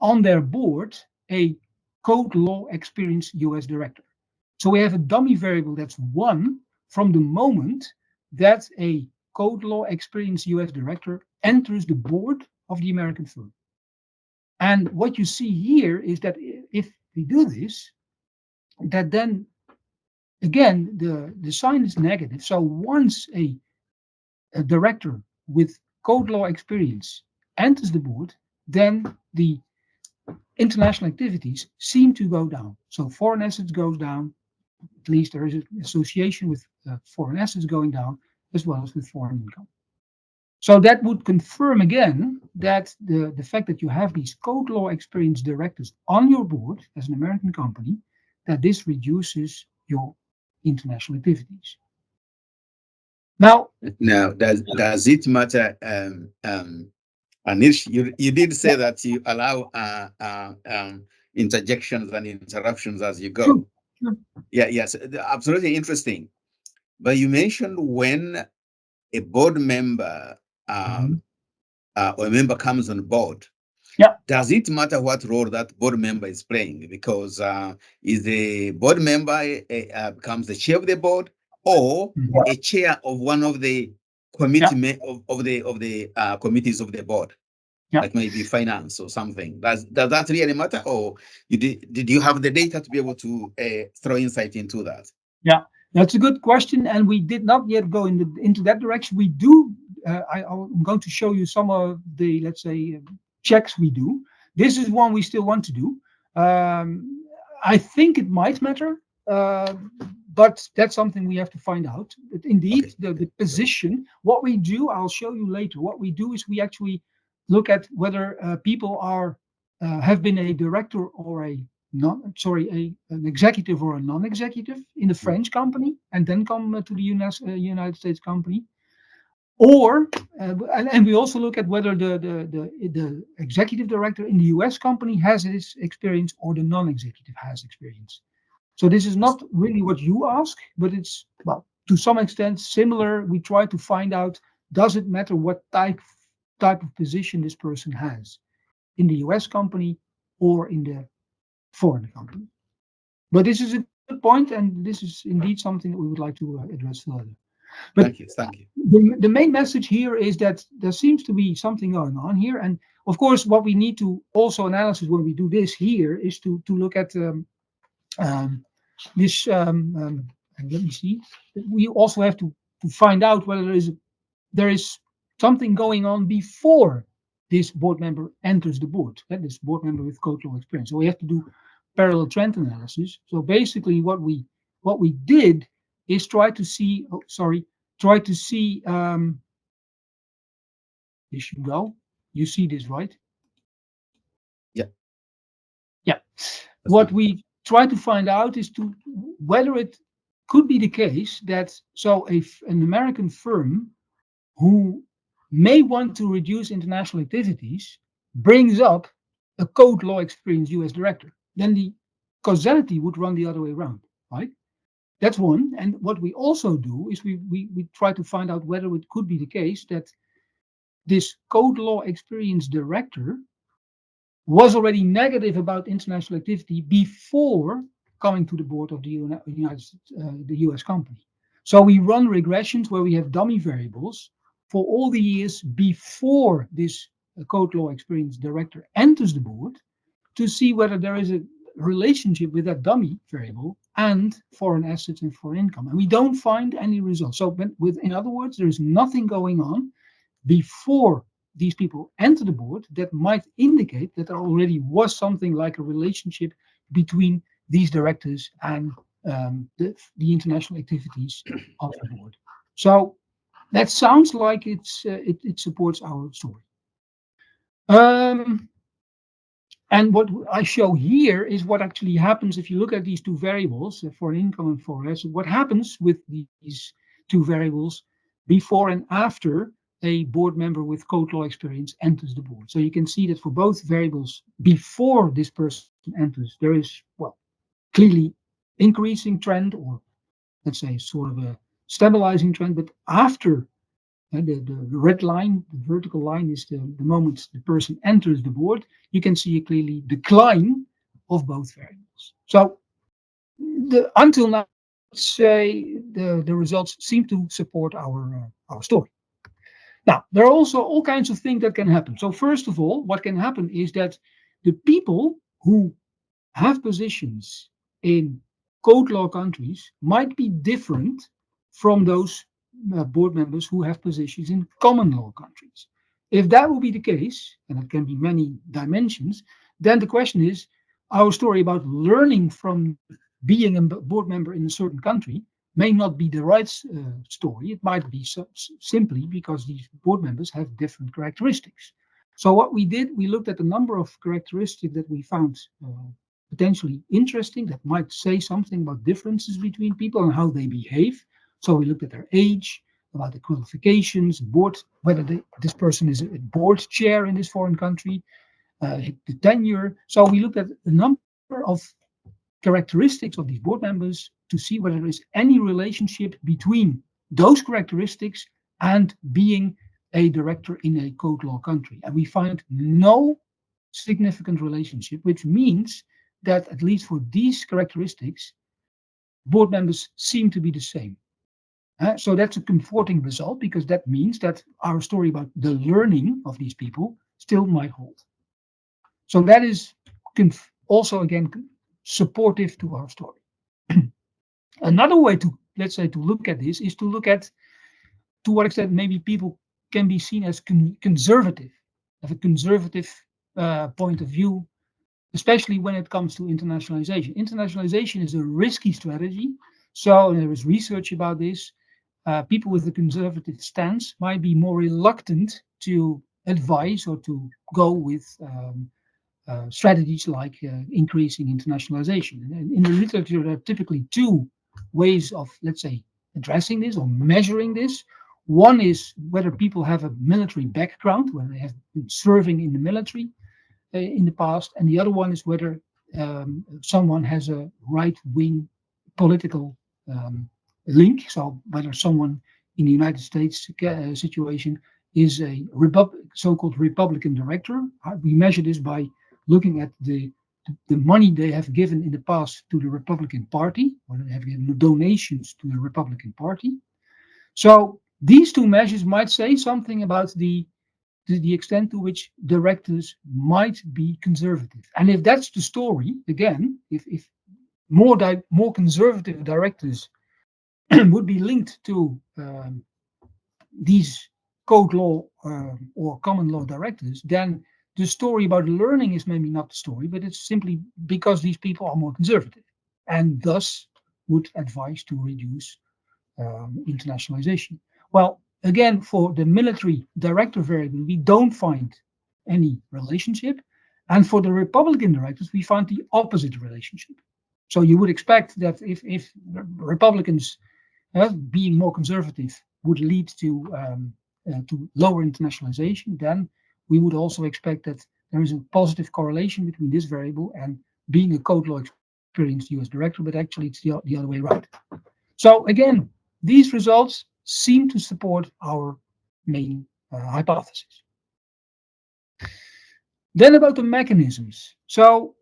on their board a code law experienced US director. So we have a dummy variable that's 1 from the moment that a code law experienced US director enters the board of the American firm. And what you see here is that if we do this, that then again the sign is negative. So once a director with code law experience enters the board, then the international activities seem to go down. So foreign assets goes down. At least there is an association with foreign assets going down, as well as with foreign income. So that would confirm again that the fact that you have these code law experienced directors on your board as an American company, that this reduces your international activities. Now, does it matter? Anish, you did say that you allow interjections and interruptions as you go. Sure. Yeah, yes, absolutely interesting. But you mentioned when a board member or a member comes on board, Yeah. does it matter what role that board member is playing? Because is the board member becomes the chair of the board, or a chair of one of the committee of the committees of the board, like maybe finance or something? Does that really matter, or did you have the data to be able to throw insight into that? Yeah, that's a good question, and we did not yet go into that direction. We do. I'm going to show you some of the, let's say, checks we do. This is one we still want to do. I think it might matter, but that's something we have to find out. But indeed, Okay. the position, what we do, I'll show you later. What we do is we actually look at whether people are have been a director or a an executive or a non-executive in a French company, and then come to the United States company. Or and we also look at whether the executive director in the US company has this experience or the non-executive has experience. So this is not really what you ask, but it's, well, to some extent similar. We try to find out, does it matter what type of position this person has in the US company or in the foreign company? But this is a good point, and this is indeed something that we would like to address further. But Thank you. the main message here is that there seems to be something going on here. And of course, what we need to also analyze when we do this here is to look at this. And let me see. We also have to find out whether there is something going on before this board member enters the board. This board member with code law experience. So we have to do parallel trend analysis. So basically, what we did is try to see. Oh, sorry. Try to see. This should go. You see this, right? Yeah. Yeah. That's What fine. we try to find out is whether it could be the case that an American firm who may want to reduce international activities brings up a code law experienced US director. Then the causality would run the other way around, right? That's one. And what we also do is we try to find out whether it could be the case that this code law experienced director was already negative about international activity before coming to the board of the the US company. So we run regressions where we have dummy variables for all the years before this code law experienced director enters the board to see whether there is a relationship with that dummy variable and foreign assets and foreign income. And we don't find any results. So in other words, there is nothing going on before these people enter the board that might indicate that there already was something like a relationship between these directors and the international activities of the board. So that sounds like it supports our story. And what I show here is what actually happens if you look at these two variables, foreign income and foreign assets. What happens with these two variables before and after a board member with code law experience enters the board. So you can see that for both variables, before this person enters, there is, well, clearly increasing trend, or let's say sort of a stabilizing trend. But after the red line, the vertical line, is the moment the person enters the board, you can see a clearly decline of both variables. So until now, let's say the results seem to support our story. Now, there are also all kinds of things that can happen. So first of all, what can happen is that the people who have positions in code law countries might be different from those board members who have positions in common law countries. If that will be the case, and it can be many dimensions, then the question is, our story about learning from being a board member in a certain country may not be the right story. It might be simply because these board members have different characteristics. So what we did, we looked at a number of characteristics that we found potentially interesting, that might say something about differences between people and how they behave. So we looked at their age, about the qualifications, board, whether this person is a board chair in this foreign country, the tenure. So we looked at a number of characteristics of these board members to see whether there is any relationship between those characteristics and being a director in a code law country. And we find no significant relationship, which means that at least for these characteristics, board members seem to be the same. So that's a comforting result, because that means that our story about the learning of these people still might hold. So that is also, again, supportive to our story. Another way to, let's say, to look at this is to look at to what extent maybe people can be seen as conservative, have a conservative point of view, especially when it comes to internationalization. Internationalization is a risky strategy. So there is research about this. People with a conservative stance might be more reluctant to advise or to go with strategies like increasing internationalization. And in the literature, there are typically two ways of, let's say, addressing this or measuring this. One is whether people have a military background, whether they have been serving in the military in the past, and the other one is whether someone has a right-wing political link. So whether someone in the United States situation is a so-called Republican director. We measure this by looking at the money they have given in the past to the Republican Party, or they have given donations to the Republican Party. So these two measures might say something about the extent to which directors might be conservative. And if that's the story, again, if more conservative directors would be linked to these code law or common law directors, then the story about learning is maybe not the story, but it's simply because these people are more conservative and thus would advise to reduce internationalization. Well, again, for the military director variable, we don't find any relationship. And for the Republican directors, we find the opposite relationship. So you would expect that if Republicans being more conservative would lead to lower internationalization, then we would also expect that there is a positive correlation between this variable and being a code law experienced US director, but actually it's the other way around. So again, these results seem to support our main hypothesis. Then about the mechanisms. So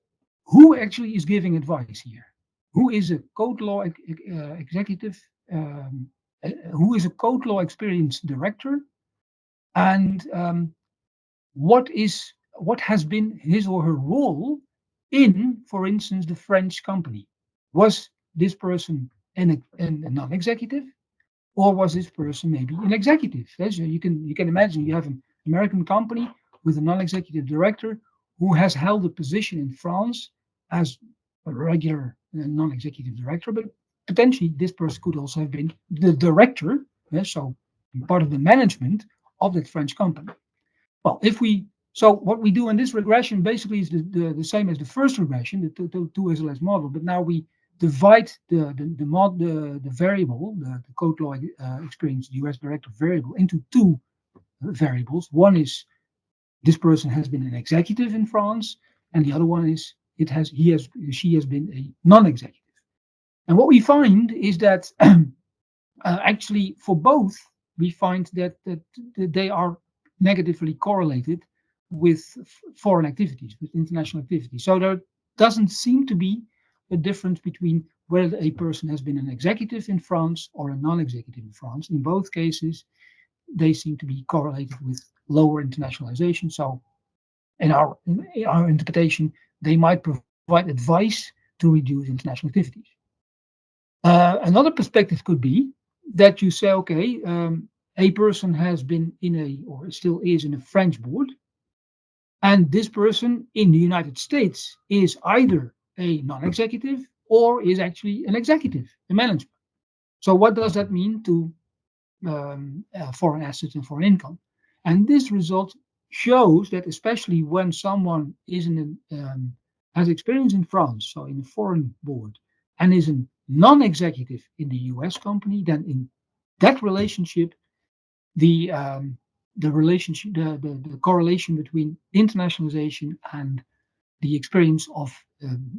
who actually is giving advice here? Who is a code law executive? Who is a code law experienced director? And what has been his or her role in, for instance, the French company? Was this person a non-executive, or was this person maybe an executive? So you can imagine you have an American company with a non-executive director who has held a position in France as a regular non-executive director, but potentially this person could also have been the director, so part of the management of that French company. Well, so what we do in this regression basically is the same as the first regression, the two SLS model, but now we divide the variable, the code law experienced US director variable, into two variables. One is this person has been an executive in France, and the other one is she has been a non-executive. And what we find is that actually for both, we find that they are negatively correlated with foreign activities, with international activities. So there doesn't seem to be a difference between whether a person has been an executive in France or a non-executive in France. In both cases, they seem to be correlated with lower internationalization. So in our interpretation, they might provide advice to reduce international activities. Another perspective could be that you say, okay, a person has been or still is in a French board, and this person in the United States is either a non-executive or is actually an executive, a management. So what does that mean to foreign assets and foreign income? And this result shows that especially when someone has experience in France, so in a foreign board, and is a non-executive in the US company, then in that relationship, the correlation between internationalization and the experience of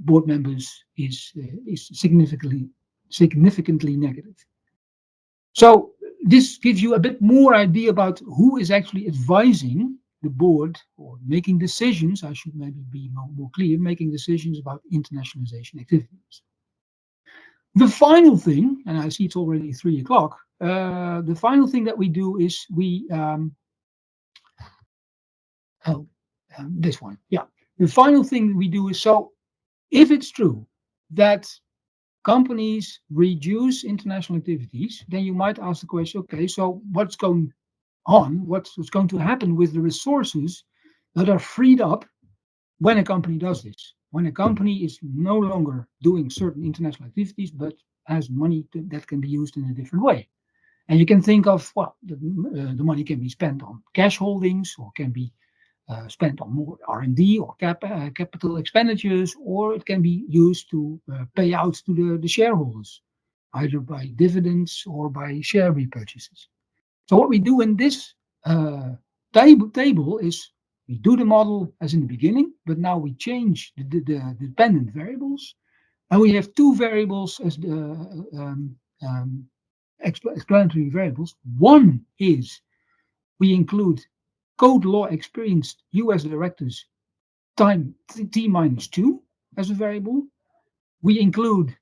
board members is significantly negative. So this gives you a bit more idea about who is actually advising the board or making decisions. I should maybe be more clear, making decisions about internationalization activities. The final thing, and I see it's already 3 o'clock, the final thing that we do is we, this one, yeah. The final thing we do is, so if it's true that companies reduce international activities, then you might ask the question, okay, so what's going on? What's going to happen with the resources that are freed up when a company does this? When a company is no longer doing certain international activities, but has money that can be used in a different way. And you can think of, well, the money can be spent on cash holdings, or can be spent on more R&D or capital expenditures, or it can be used to pay out to the shareholders, either by dividends or by share repurchases. So what we do in this table is we do the model as in the beginning, but now we change the dependent variables, and we have two variables as the explanatory variables. One is we include code law experienced US directors time t minus 2 as a variable. We include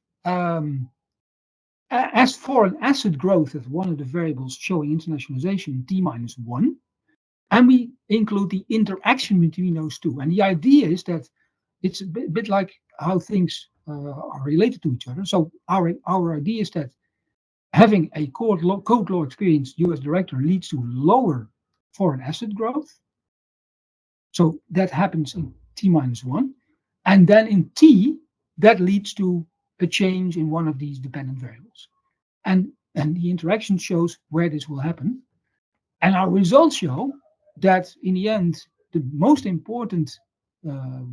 as foreign asset growth as one of the variables showing internationalization t minus 1. And we include the interaction between those two. And the idea is that it's a bit like how things are related to each other. So our idea is that having a code law experienced US director leads to lower foreign asset growth. So that happens in t minus 1. And then in t, that leads to a change in one of these dependent variables. And the interaction shows where this will happen. And our results show that in the end, the most important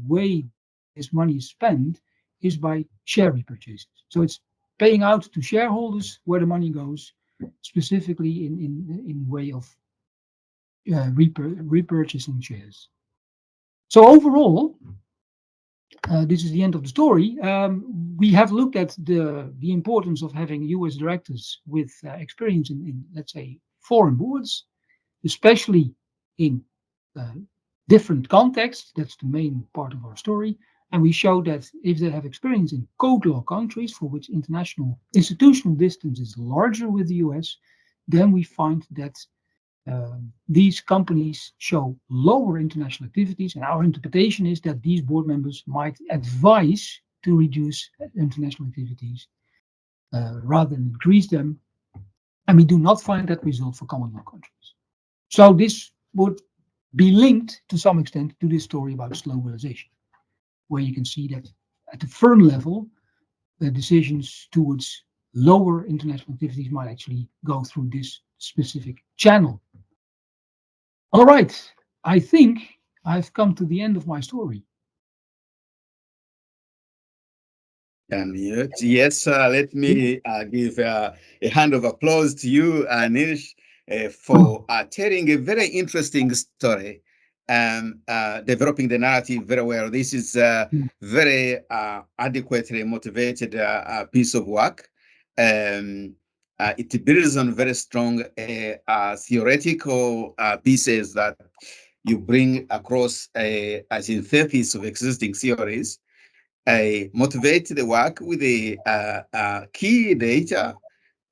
way this money is spent is by share repurchases. So it's paying out to shareholders where the money goes, specifically in way of repurchasing shares. So overall, this is the end of the story. We have looked at the importance of having US directors with experience in, let's say, foreign boards, especially in different contexts. That's the main part of our story. And we show that if they have experience in code law countries for which international institutional distance is larger with the US, then we find that these companies show lower international activities. And our interpretation is that these board members might advise to reduce international activities rather than increase them. And we do not find that result for common law countries. So this would be linked to some extent to this story about slow realization, where you can see that at the firm level, the decisions towards lower international activities might actually go through this specific channel. All right, I think I've come to the end of my story. And yes, let me give a hand of applause to you, Niels, for telling a very interesting story and developing the narrative very well. This is a very adequately motivated piece of work. It builds on very strong theoretical pieces that you bring across as in thesis of existing theories. Motivate the work with the key data,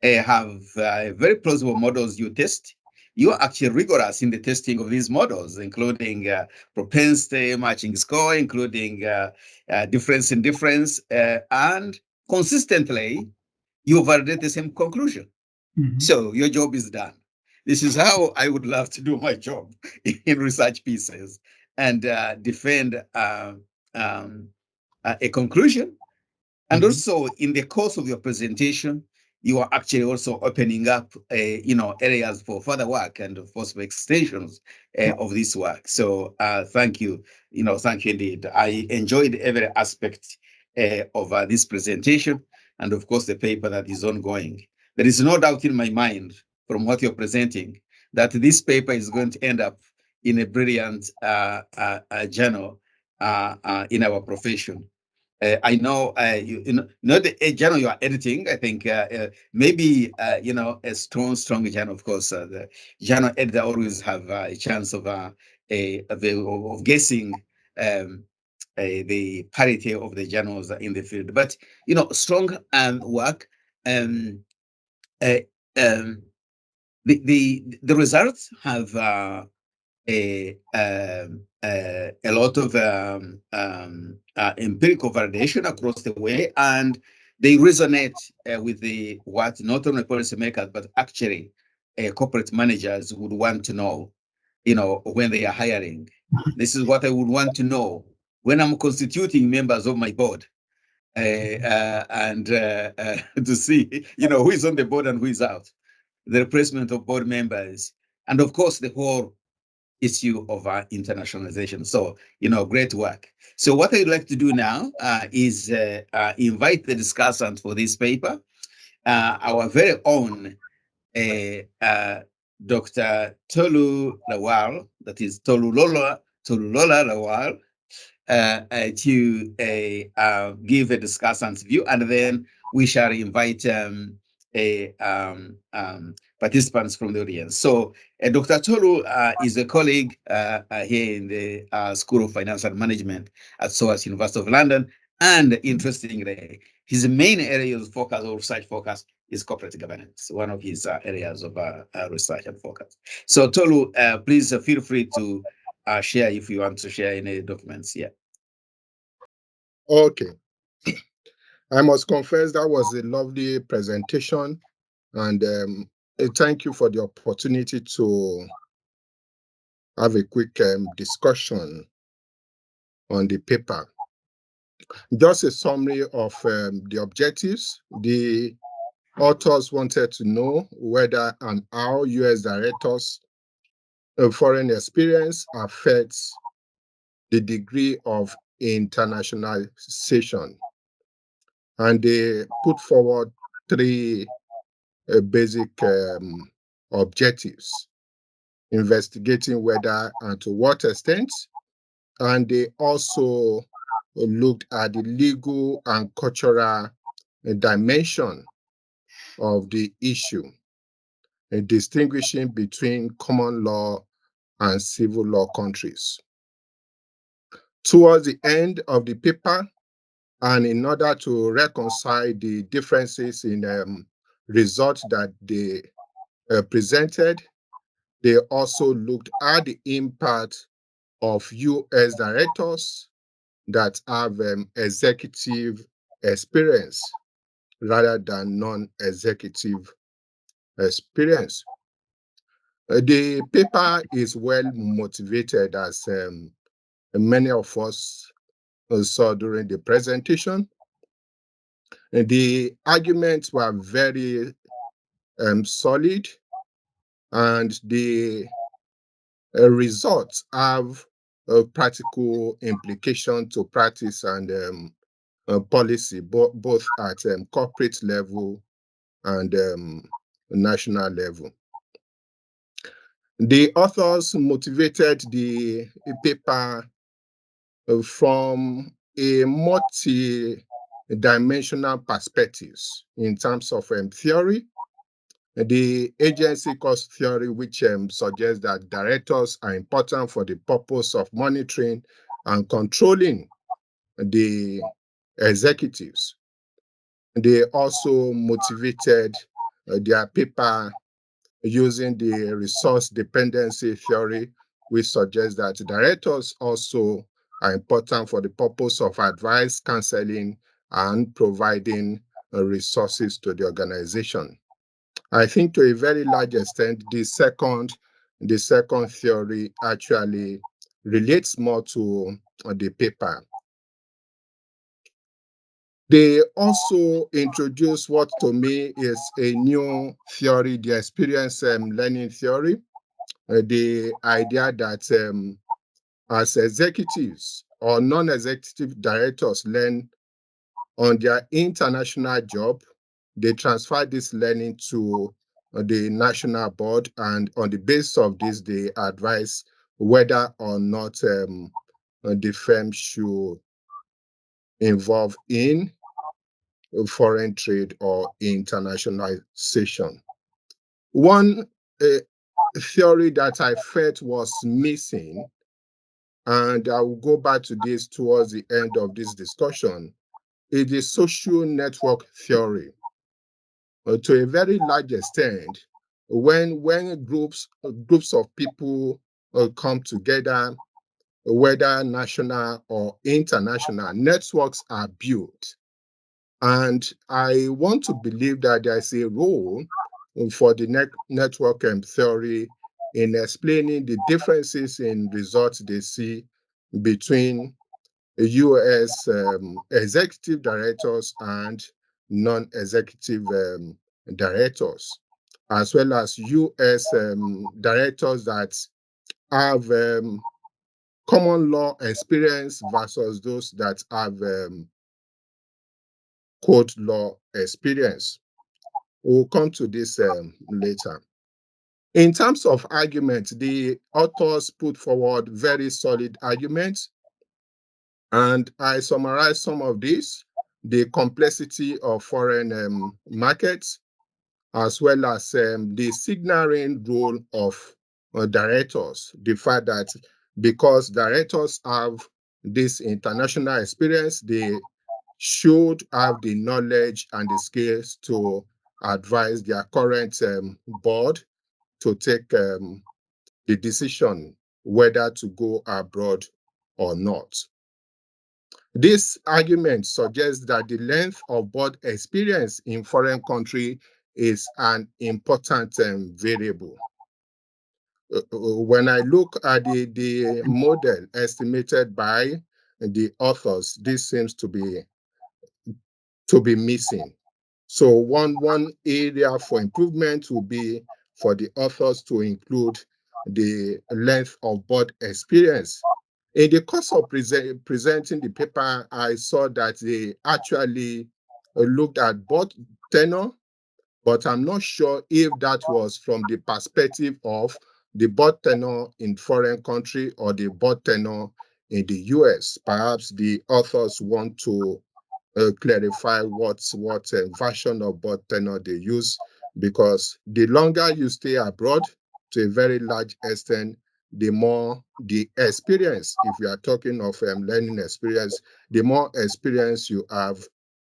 have very plausible models you test. You are actually rigorous in the testing of these models, including propensity matching score, including difference in difference, and consistently you validate the same conclusion. So your job is done. This is how I would love to do my job in research pieces and defend a conclusion. And also in the course of your presentation, you are actually also opening up, areas for further work and possible extensions of this work. So thank you, thank you indeed. I enjoyed every aspect of this presentation, and of course the paper that is ongoing. There is no doubt in my mind from what you're presenting that this paper is going to end up in a brilliant journal in our profession. I know, you know the journal you are editing. I think maybe a strong journal. Of course, the journal editor always have a chance of of guessing the parity of the journals in the field. But strong work. Um, uh, um, the results have a lot of empirical validation across the way, and they resonate with what not only policymakers but actually corporate managers would want to know, when they are hiring. This is what I would want to know when I'm constituting members of my board. And to see, who is on the board and who is out, the replacement of board members, and of course the whole issue of internationalization. So, great work. So what I'd like to do now is invite the discussant for this paper, our very own Dr. Tolu Lawal, that is Tolulola Lawal, to give a discussant's view, and then we shall invite participants from the audience. So Dr. Tolu is a colleague here in the School of Finance and Management at SOAS University of London. And interestingly, his main area of focus or research focus is corporate governance, one of his areas of research and focus. So Tolu, please feel free to share if you want to share any documents. Yeah. Okay. I must confess that was a lovely presentation, and thank you for the opportunity to have a quick discussion on the paper. Just a summary of the objectives. The authors wanted to know whether and how U.S. directors' foreign experience affects the degree of internationalization. And they put forward three basic objectives: investigating whether and to what extent, and they also looked at the legal and cultural dimension of the issue, distinguishing between common law and civil law countries. Towards the end of the paper, and in order to reconcile the differences in results that they presented, they also looked at the impact of U.S. directors that have executive experience rather than non-executive experience. The paper is well motivated, as many of us saw during the presentation. The arguments were very solid, and the results have a practical implication to practice and policy, both at corporate level and national level. The authors motivated the paper from a multi-dimensional perspectives in terms of theory. The agency cost theory, which suggests that directors are important for the purpose of monitoring and controlling the executives. They also motivated their paper using the resource dependency theory, which suggests that directors also are important for the purpose of advice, counseling, and providing resources to the organization. I think to a very large extent, the second theory actually relates more to the paper. They also introduced what to me is a new theory, the experience learning theory, the idea that as executives or non-executive directors learn on their international job, they transfer this learning to the national board, and on the basis of this, they advise whether or not the firm should involved in foreign trade or internationalization. One theory that I felt was missing, and I will go back to this towards the end of this discussion, is the social network theory. To a very large extent, when groups of people come together, whether national or international, networks are built. And I want to believe that there's a role for the network theory in explaining the differences in results they see between US executive directors and non-executive directors, as well as US directors that have common law experience versus those that have court law experience. We'll come to this later. In terms of arguments, the authors put forward very solid arguments, and I summarize some of these: the complexity of foreign markets, as well as the signaling role of directors, the fact that because directors have this international experience, they should have the knowledge and the skills to advise their current board to take the decision whether to go abroad or not. This argument suggests that the length of board experience in foreign country is an important variable. When I look at the model estimated by the authors, this seems to be missing. So one area for improvement will be for the authors to include the length of board experience. In the course of presenting the paper, I saw that they actually looked at board tenure, but I'm not sure if that was from the perspective of the board tenure in foreign country or the board tenure in the US. Perhaps the authors want to clarify what version of board tenure they use, because the longer you stay abroad, to a very large extent, the more the experience, if we are talking of learning experience, the more experience you have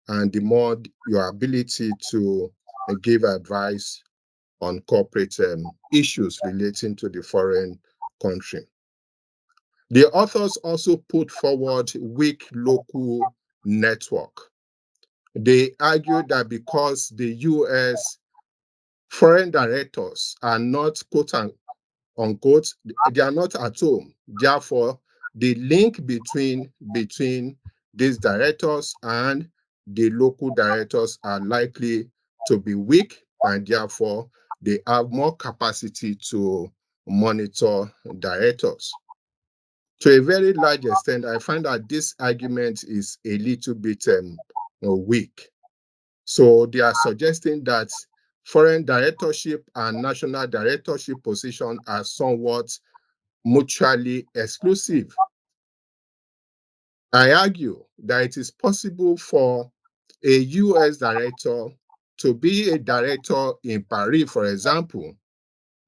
and the more your ability to give advice on corporate issues relating to the foreign country. The authors also put forward weak local network. They argue that because the US foreign directors are not, quote unquote, they are not at home. Therefore, the link between these directors and the local directors are likely to be weak, and therefore they have more capacity to monitor directors. To a very large extent, I find that this argument is a little bit weak. So they are suggesting that foreign directorship and national directorship position are somewhat mutually exclusive. I argue that it is possible for a US director to be a director in Paris, for example,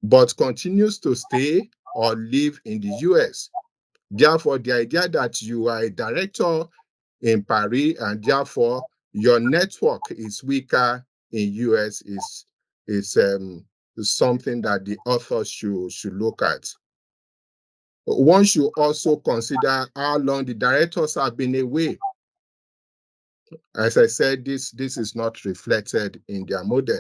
but continues to stay or live in the US. Therefore, the idea that you are a director in Paris and therefore your network is weaker in US is something that the authors should look at. One should also consider how long the directors have been away. As I said, this is not reflected in their model.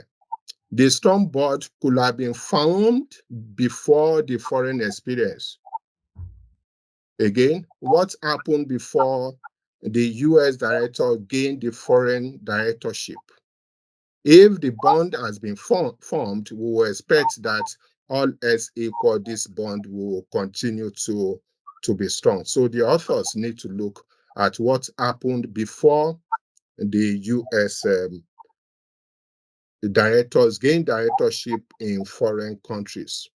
The strong board could have been formed before the foreign experience. Again, what happened before the US director gained the foreign directorship? If the bond has been formed, we will expect that all else equal, this bond will continue to be strong. So the authors need to look at what happened before the US directors gained directorship in foreign countries.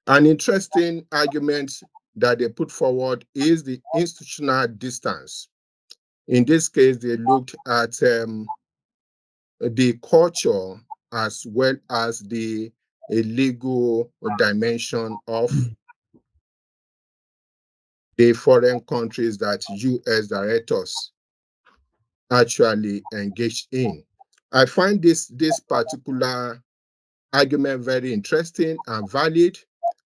An interesting argument that they put forward is the institutional distance. In this case, they looked at the culture as well as the legal dimension of the foreign countries that US directors actually engaged in. I find this particular argument very interesting and valid,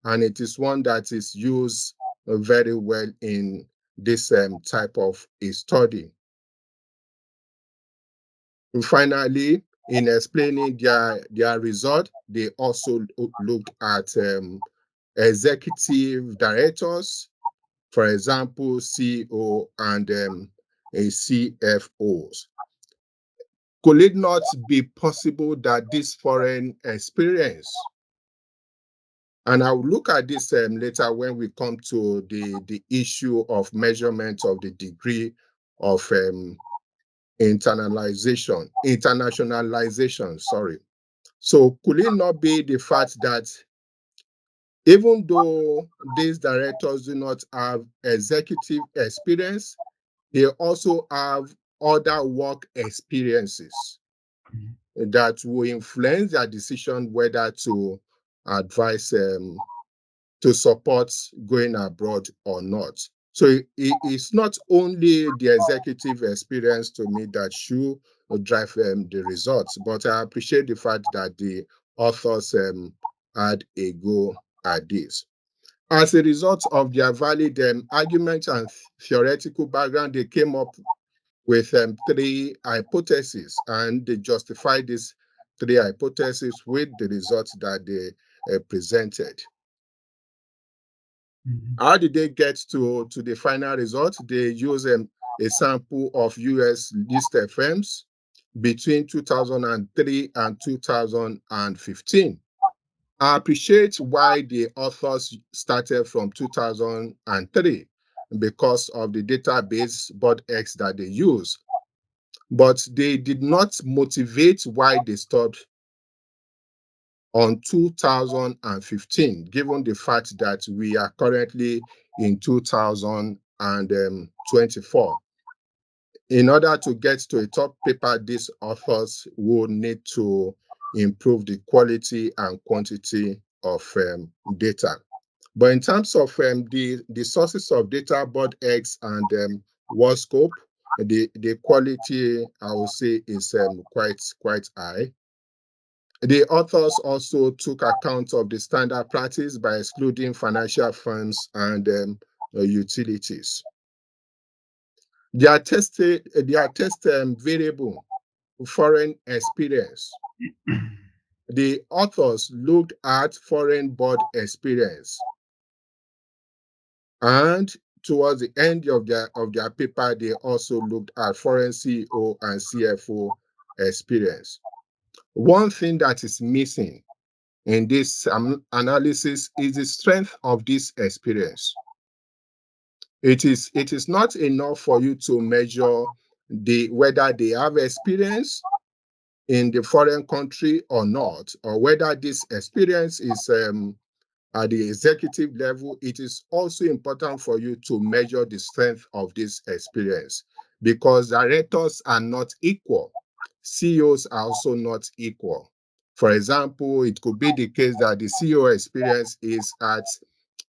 and it is one that is used very well in this type of a study. And finally, in explaining their result, they also looked at executive directors, for example, CEO and CFOs. Could it not be possible that this foreign experience, and I'll look at this later when we come to the issue of measurement of the degree of internationalization, sorry. So could it not be the fact that even though these directors do not have executive experience, they also have other work experiences that will influence their decision whether to advise to support going abroad or not. So it's not only the executive experience to me that should drive the results, but I appreciate the fact that the authors had a go at this. As a result of their valid arguments and theoretical background, they came up with three hypotheses, and they justified these three hypotheses with the results that they presented. How did they get to the final result? They use a sample of US listed firms between 2003 and 2015. I appreciate why the authors started from 2003 because of the database board X that they use, but they did not motivate why they stopped on 2015, given the fact that we are currently in 2024. In order to get to a top paper, these authors will need to improve the quality and quantity of data. But in terms of the sources of data, both X and word scope, the quality, I would say, is quite high. The authors also took account of the standard practice by excluding financial firms and utilities. Their test variable, foreign experience. The authors looked at foreign board experience, and towards the end of their paper, they also looked at foreign CEO and CFO experience. One thing that is missing in this analysis is the strength of this experience. It is not enough for you to measure whether they have experience in the foreign country or not, or whether this experience is at the executive level. It is also important for you to measure the strength of this experience, because directors are not equal. CEOs are also not equal. For example, it could be the case that the CEO experience is at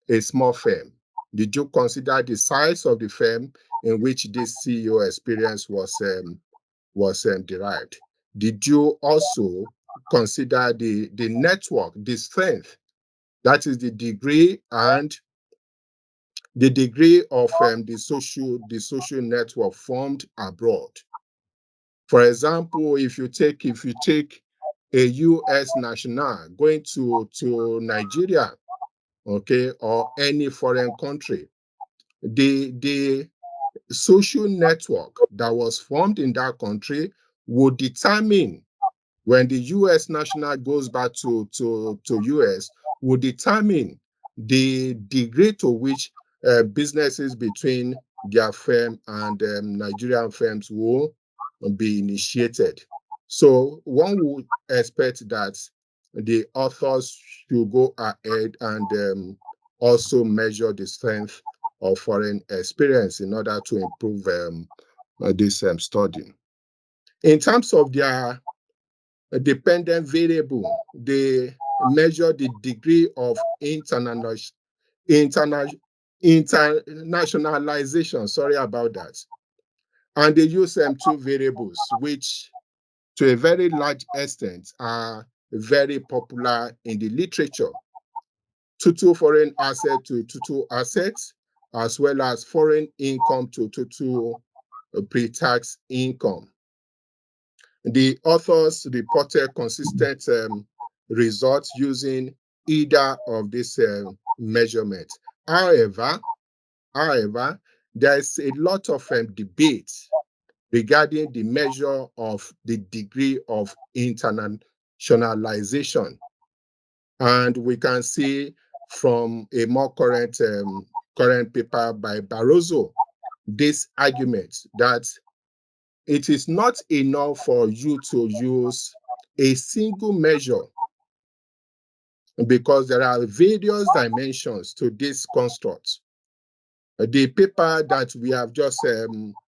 a small firm. Did you consider the size of the firm in which this CEO experience was derived? Did you also consider the network, the strength, that is the degree and the degree of the social network formed abroad? For example, if you take a US national going to Nigeria, okay, or any foreign country, the social network that was formed in that country would determine, when the US national goes back to US, will determine the degree to which businesses between their firm and Nigerian firms will be initiated. So one would expect that the authors should go ahead and also measure the strength of foreign experience in order to improve this study. In terms of their dependent variable, they measure the degree of internationalization, sorry about that. And they use two variables, which to a very large extent are very popular in the literature. Total foreign asset to total assets, as well as foreign income to total pre-tax income. The authors reported consistent results using either of these measurements. However, there's a lot of debate regarding the measure of the degree of internationalization. And we can see from a more current paper by Barroso, this argument that it is not enough for you to use a single measure because there are various dimensions to this construct. The paper that we have just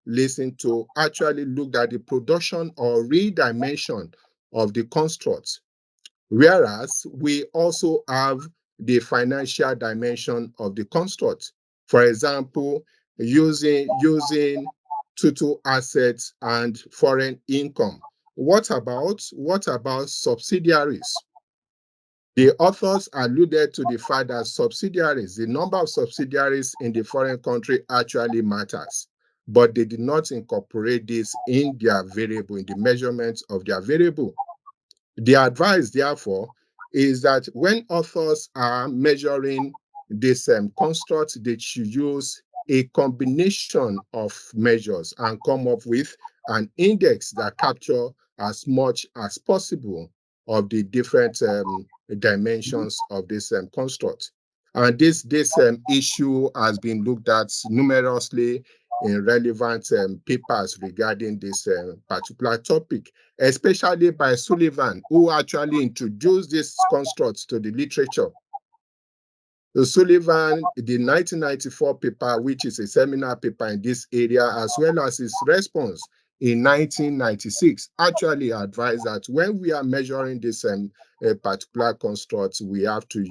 listened to actually looked at the production or redimension of the construct, whereas we also have the financial dimension of the construct. For example, using total assets and foreign income. What about subsidiaries? The authors alluded to the fact that subsidiaries, the number of subsidiaries in the foreign country actually matters, but they did not incorporate this in their variable, in the measurements of their variable. The advice, therefore, is that when authors are measuring this construct, they should use a combination of measures and come up with an index that capture as much as possible of the different dimensions of this construct. And this issue has been looked at numerously in relevant papers regarding this particular topic, especially by Sullivan, who actually introduced these constructs to the literature. So Sullivan, the 1994 paper, which is a seminar paper in this area, as well as his response in 1996, actually advised that when we are measuring this particular construct, we have to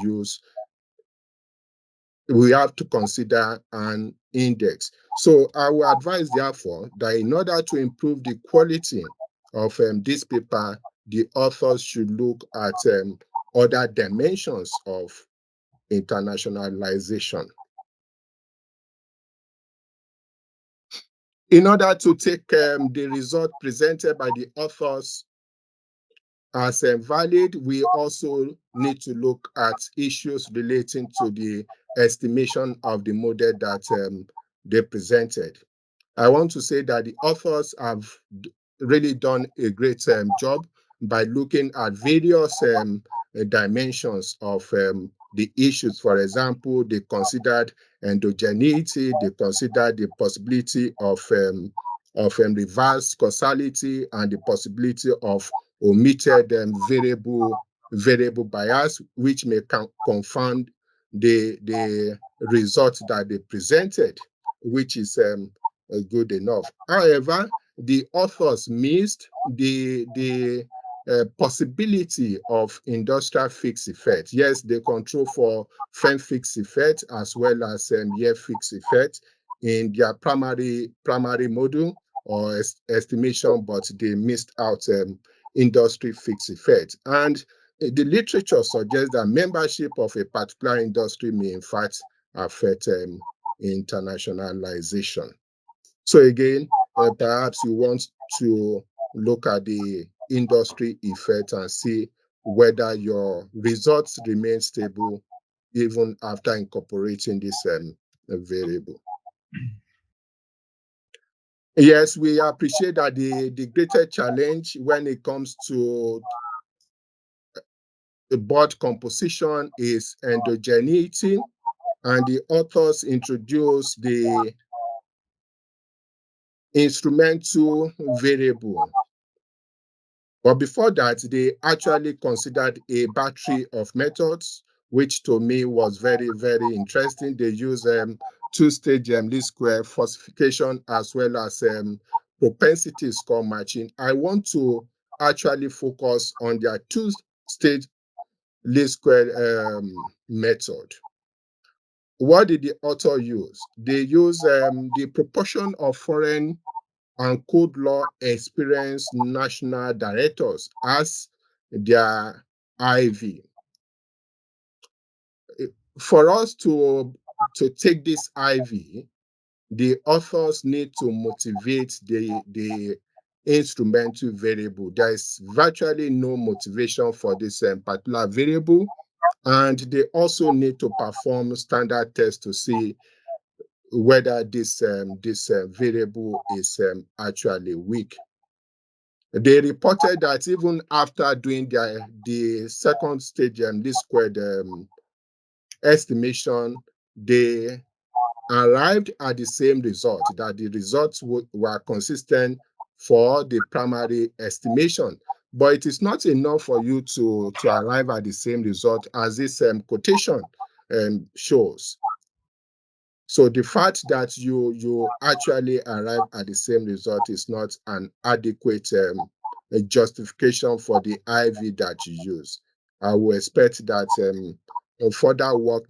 consider an index. So I will advise, therefore, that in order to improve the quality of this paper, the authors should look at other dimensions of internationalization. In order to take the result presented by the authors as valid, we also need to look at issues relating to the estimation of the model that they presented. I want to say that the authors have really done a great job by looking at various dimensions of the issues. For example, they considered endogeneity, they considered the possibility of reverse causality and the possibility of omitted variable bias, which may confound the results that they presented, which is good enough. However, the authors missed the possibility of industrial fixed effect. Yes, they control for firm fixed effect as well as year fixed effect in their primary model or estimation, but they missed out industry fixed effect. And the literature suggests that membership of a particular industry may in fact affect internationalization. So again, perhaps you want to look at the industry effect and see whether your results remain stable even after incorporating this variable. Yes, we appreciate that the greatest challenge when it comes to the board composition is endogeneity, and the authors introduce the instrumental variable. But before that, they actually considered a battery of methods, which to me was very, very interesting. They use two-stage least square falsification as well as propensity score matching, I want to actually focus on their two-stage least square method. What did the author use? They use the proportion of foreign and code law experienced national directors as their IV. For us to take this IV, the authors need to motivate the instrumental variable. There is virtually no motivation for this particular variable, and they also need to perform standard tests to see whether this variable is actually weak. They reported that even after doing the second stage least squared estimation, they arrived at the same result, that the results were consistent for the primary estimation. But it is not enough for you to arrive at the same result as this quotation shows. So the fact that you actually arrive at the same result is not an adequate justification for the IV that you use. I will expect that further work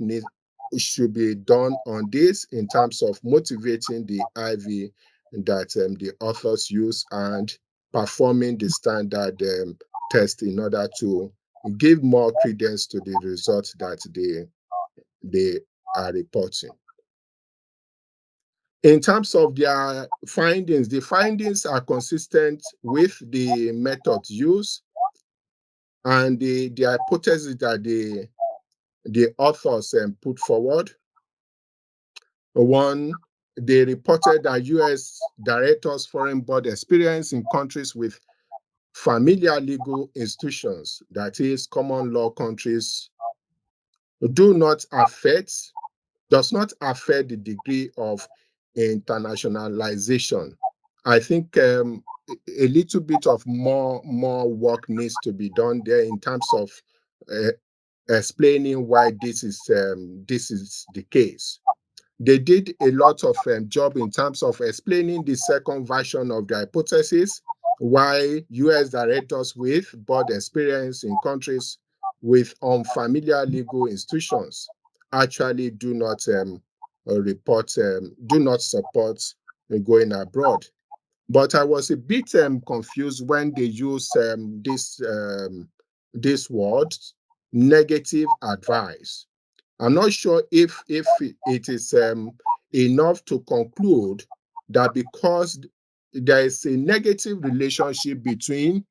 should be done on this in terms of motivating the IV that the authors use and performing the standard test in order to give more credence to the results that they are reporting. In terms of their findings, the findings are consistent with the methods used and the hypothesis that the authors put forward. One, they reported that U.S. directors' foreign board experience in countries with familiar legal institutions, that is, common law countries, does not affect the degree of internationalization. I think a little bit of more work needs to be done there in terms of explaining why this is the case. They did a lot of job in terms of explaining the second version of the hypothesis, why U.S. directors with board experience in countries with unfamiliar legal institutions actually do not support going abroad. But I was a bit confused when they use this word, negative advice. I'm not sure if it is enough to conclude that because there is a negative relationship between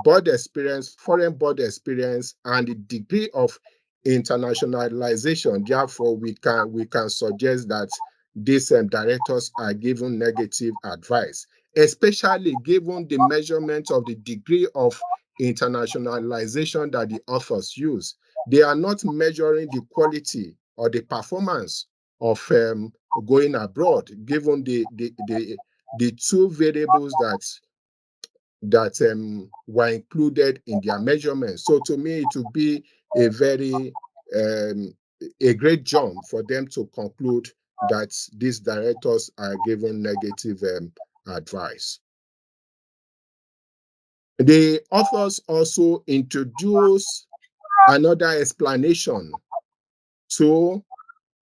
board experience, foreign board experience, and the degree of internationalization. Therefore, we can suggest that these directors are given negative advice, especially given the measurement of the degree of internationalization that the authors use. They are not measuring the quality or the performance of going abroad, given the two variables that were included in their measurements. So to me, it would be a great jump for them to conclude that these directors are given negative advice. The authors also introduce another explanation to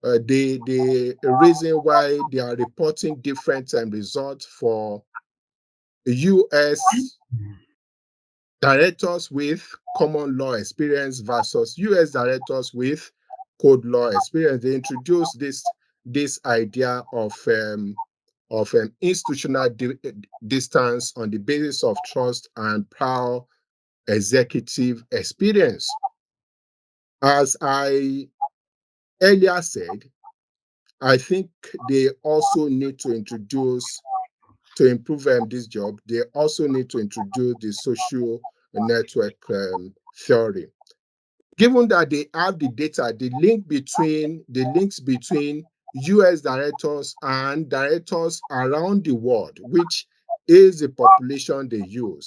the reason why they are reporting different results for U.S. directors with common law experience versus U.S. directors with code law experience. They introduced this idea of institutional distance on the basis of trust and prior executive experience. As I earlier said, I think they also need to improve this job, they also need to introduce the social network theory. Given that they have the data, the links between US directors and directors around the world, which is the population they use,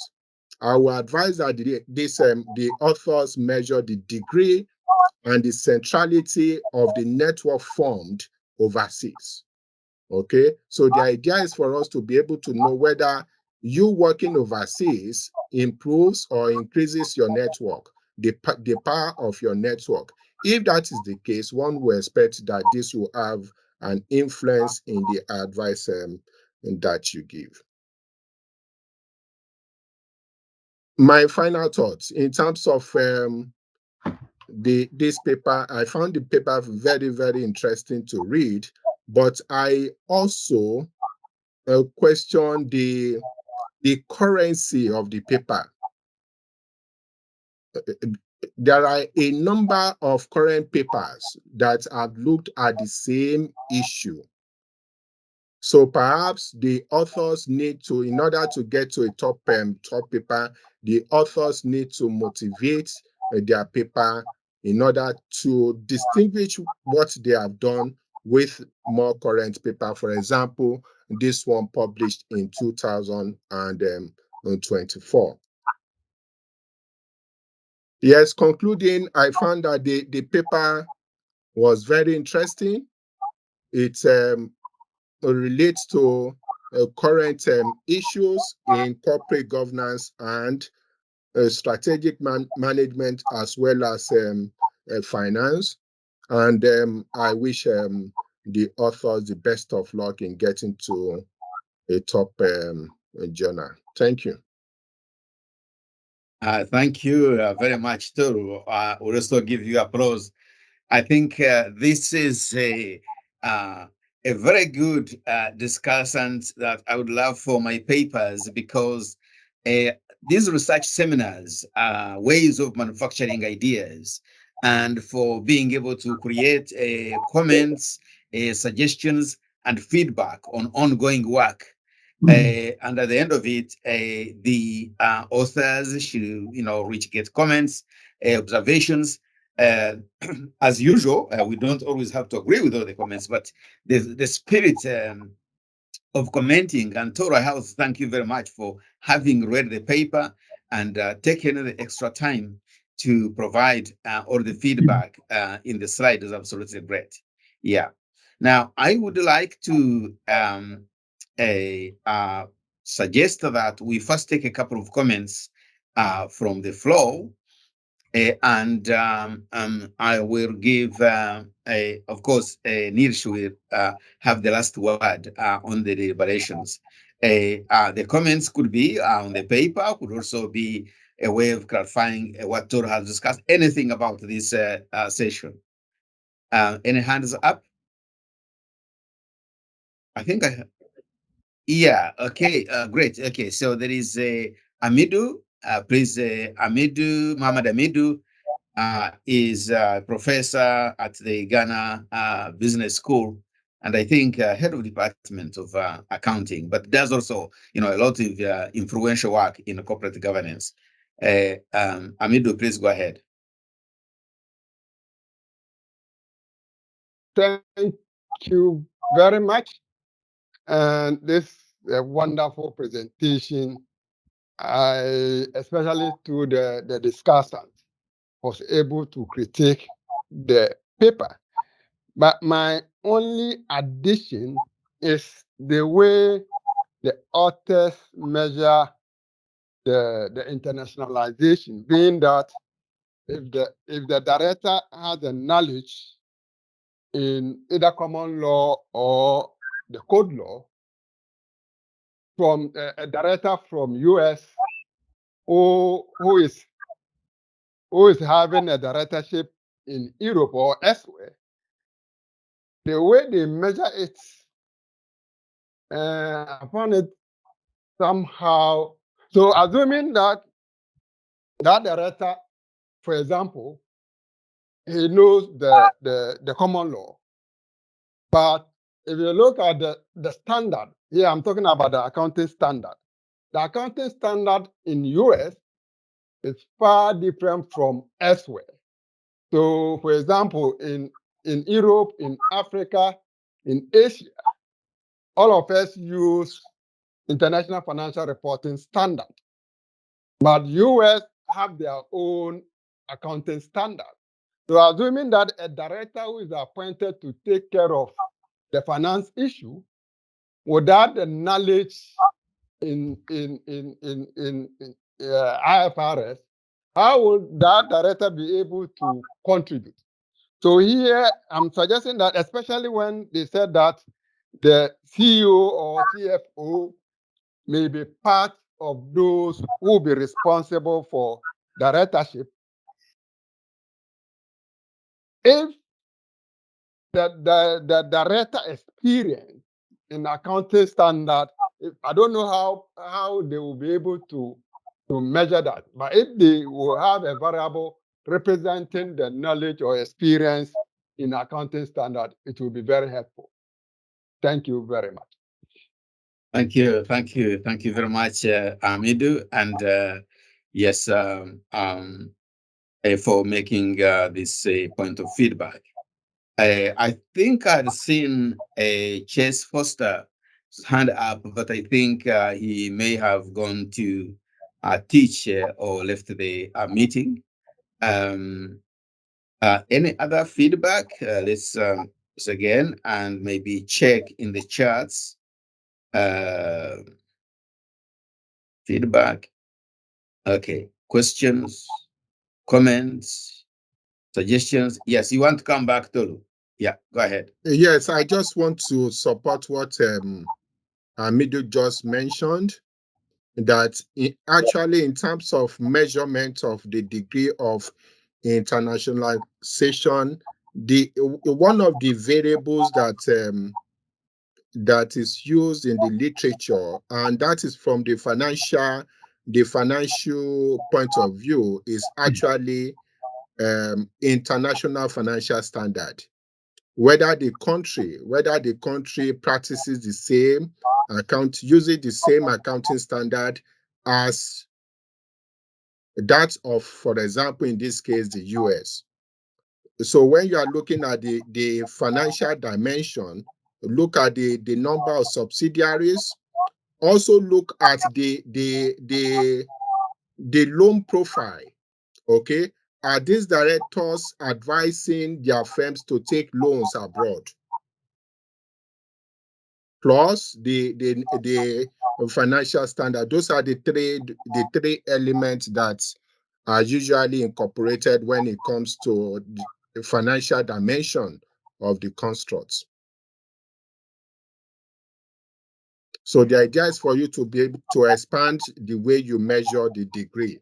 I will advise that the authors measure the degree and the centrality of the network formed overseas. Okay, so the idea is for us to be able to know whether you working overseas improves or increases your network, the power of your network. If that is the case, one will expect that this will have an influence in the advice that you give. My final thoughts in terms of this paper, I found the paper very, very interesting to read, but I also question the currency of the paper. There are a number of current papers that have looked at the same issue. So perhaps the authors need to, in order to get to a top paper, the authors need to motivate their paper in order to distinguish what they have done with more current paper. For example, this one published in 2024. Yes, concluding, I found that the paper was very interesting. It relates to current issues in corporate governance and strategic management, as well as finance. And I wish the authors the best of luck in getting to a top journal. Thank you. Thank you very much, too. We'll also give you applause. I think this is a very good discussion that I would love for my papers, because these research seminars are ways of manufacturing ideas, and for being able to create comments, suggestions, and feedback on ongoing work. And at the end of it, the authors should, get comments, observations. As usual, we don't always have to agree with all the comments, but the spirit of commenting. And Tora House, thank you very much for having read the paper and taking the extra time to provide all the feedback in the slide is absolutely great. Yeah. Now, I would like to suggest that we first take a couple of comments from the floor. And I will give, of course, Niels will have the last word on the deliberations. The comments could be on the paper, could also be a way of clarifying what Tor has discussed, anything about this session. Any hands up? I think I have. Yeah, okay, great. Okay, so there is Amidu, please, Amidu, Muhammad Amidu, is a professor at the Ghana Business School, and I think head of department of accounting, but does also, a lot of influential work in corporate governance. Amidu, please go ahead. Thank you very much. And this is a wonderful presentation. I, especially to the discussant, was able to critique the paper. But my only addition is the way the authors measure the internationalization, being that if the director has a knowledge in either common law or the code law, from a director from US who is having a directorship in Europe or elsewhere, the way they measure it, I found it somehow. So assuming that director, for example, he knows the common law, but if you look at the standard, here I'm talking about the accounting standard. The accounting standard in US is far different from elsewhere. So, for example, in Europe, in Africa, in Asia, all of us use International Financial Reporting Standard. But US have their own accounting standard. So assuming that a director who is appointed to take care of the finance issue without the knowledge in IFRS, how would that director be able to contribute? So here I'm suggesting that, especially when they said that the CEO or CFO may be part of those who will be responsible for directorship, if the director experience in accounting standard, I don't know how they will be able to measure that, but if they will have a variable representing the knowledge or experience in accounting standard, it will be very helpful. Thank you very much. Thank you very much, Amidu, and yes, for making this point of feedback. I think I'd seen Chase Foster's hand up, but I think he may have gone to teach or left the meeting. Any other feedback? Let's again and maybe check in the chats. Feedback. Okay. Questions, comments, suggestions. Yes, you want to come back, Tolu? Yeah, go ahead. Yes, I just want to support what Amidu just mentioned, that actually in terms of measurement of the degree of internationalization, one of the variables that is used in the literature, and that is from the financial point of view, is actually international financial standard. Whether the country practices the same using the same accounting standard as that of, for example, in this case, the US. So when you are looking at the financial dimension, look at the number of subsidiaries. Also look at the loan profile. Okay, are these directors advising their firms to take loans abroad? Plus the financial standard. Those are the three elements that are usually incorporated when it comes to the financial dimension of the constructs. So the idea is for you to be able to expand the way you measure the degree,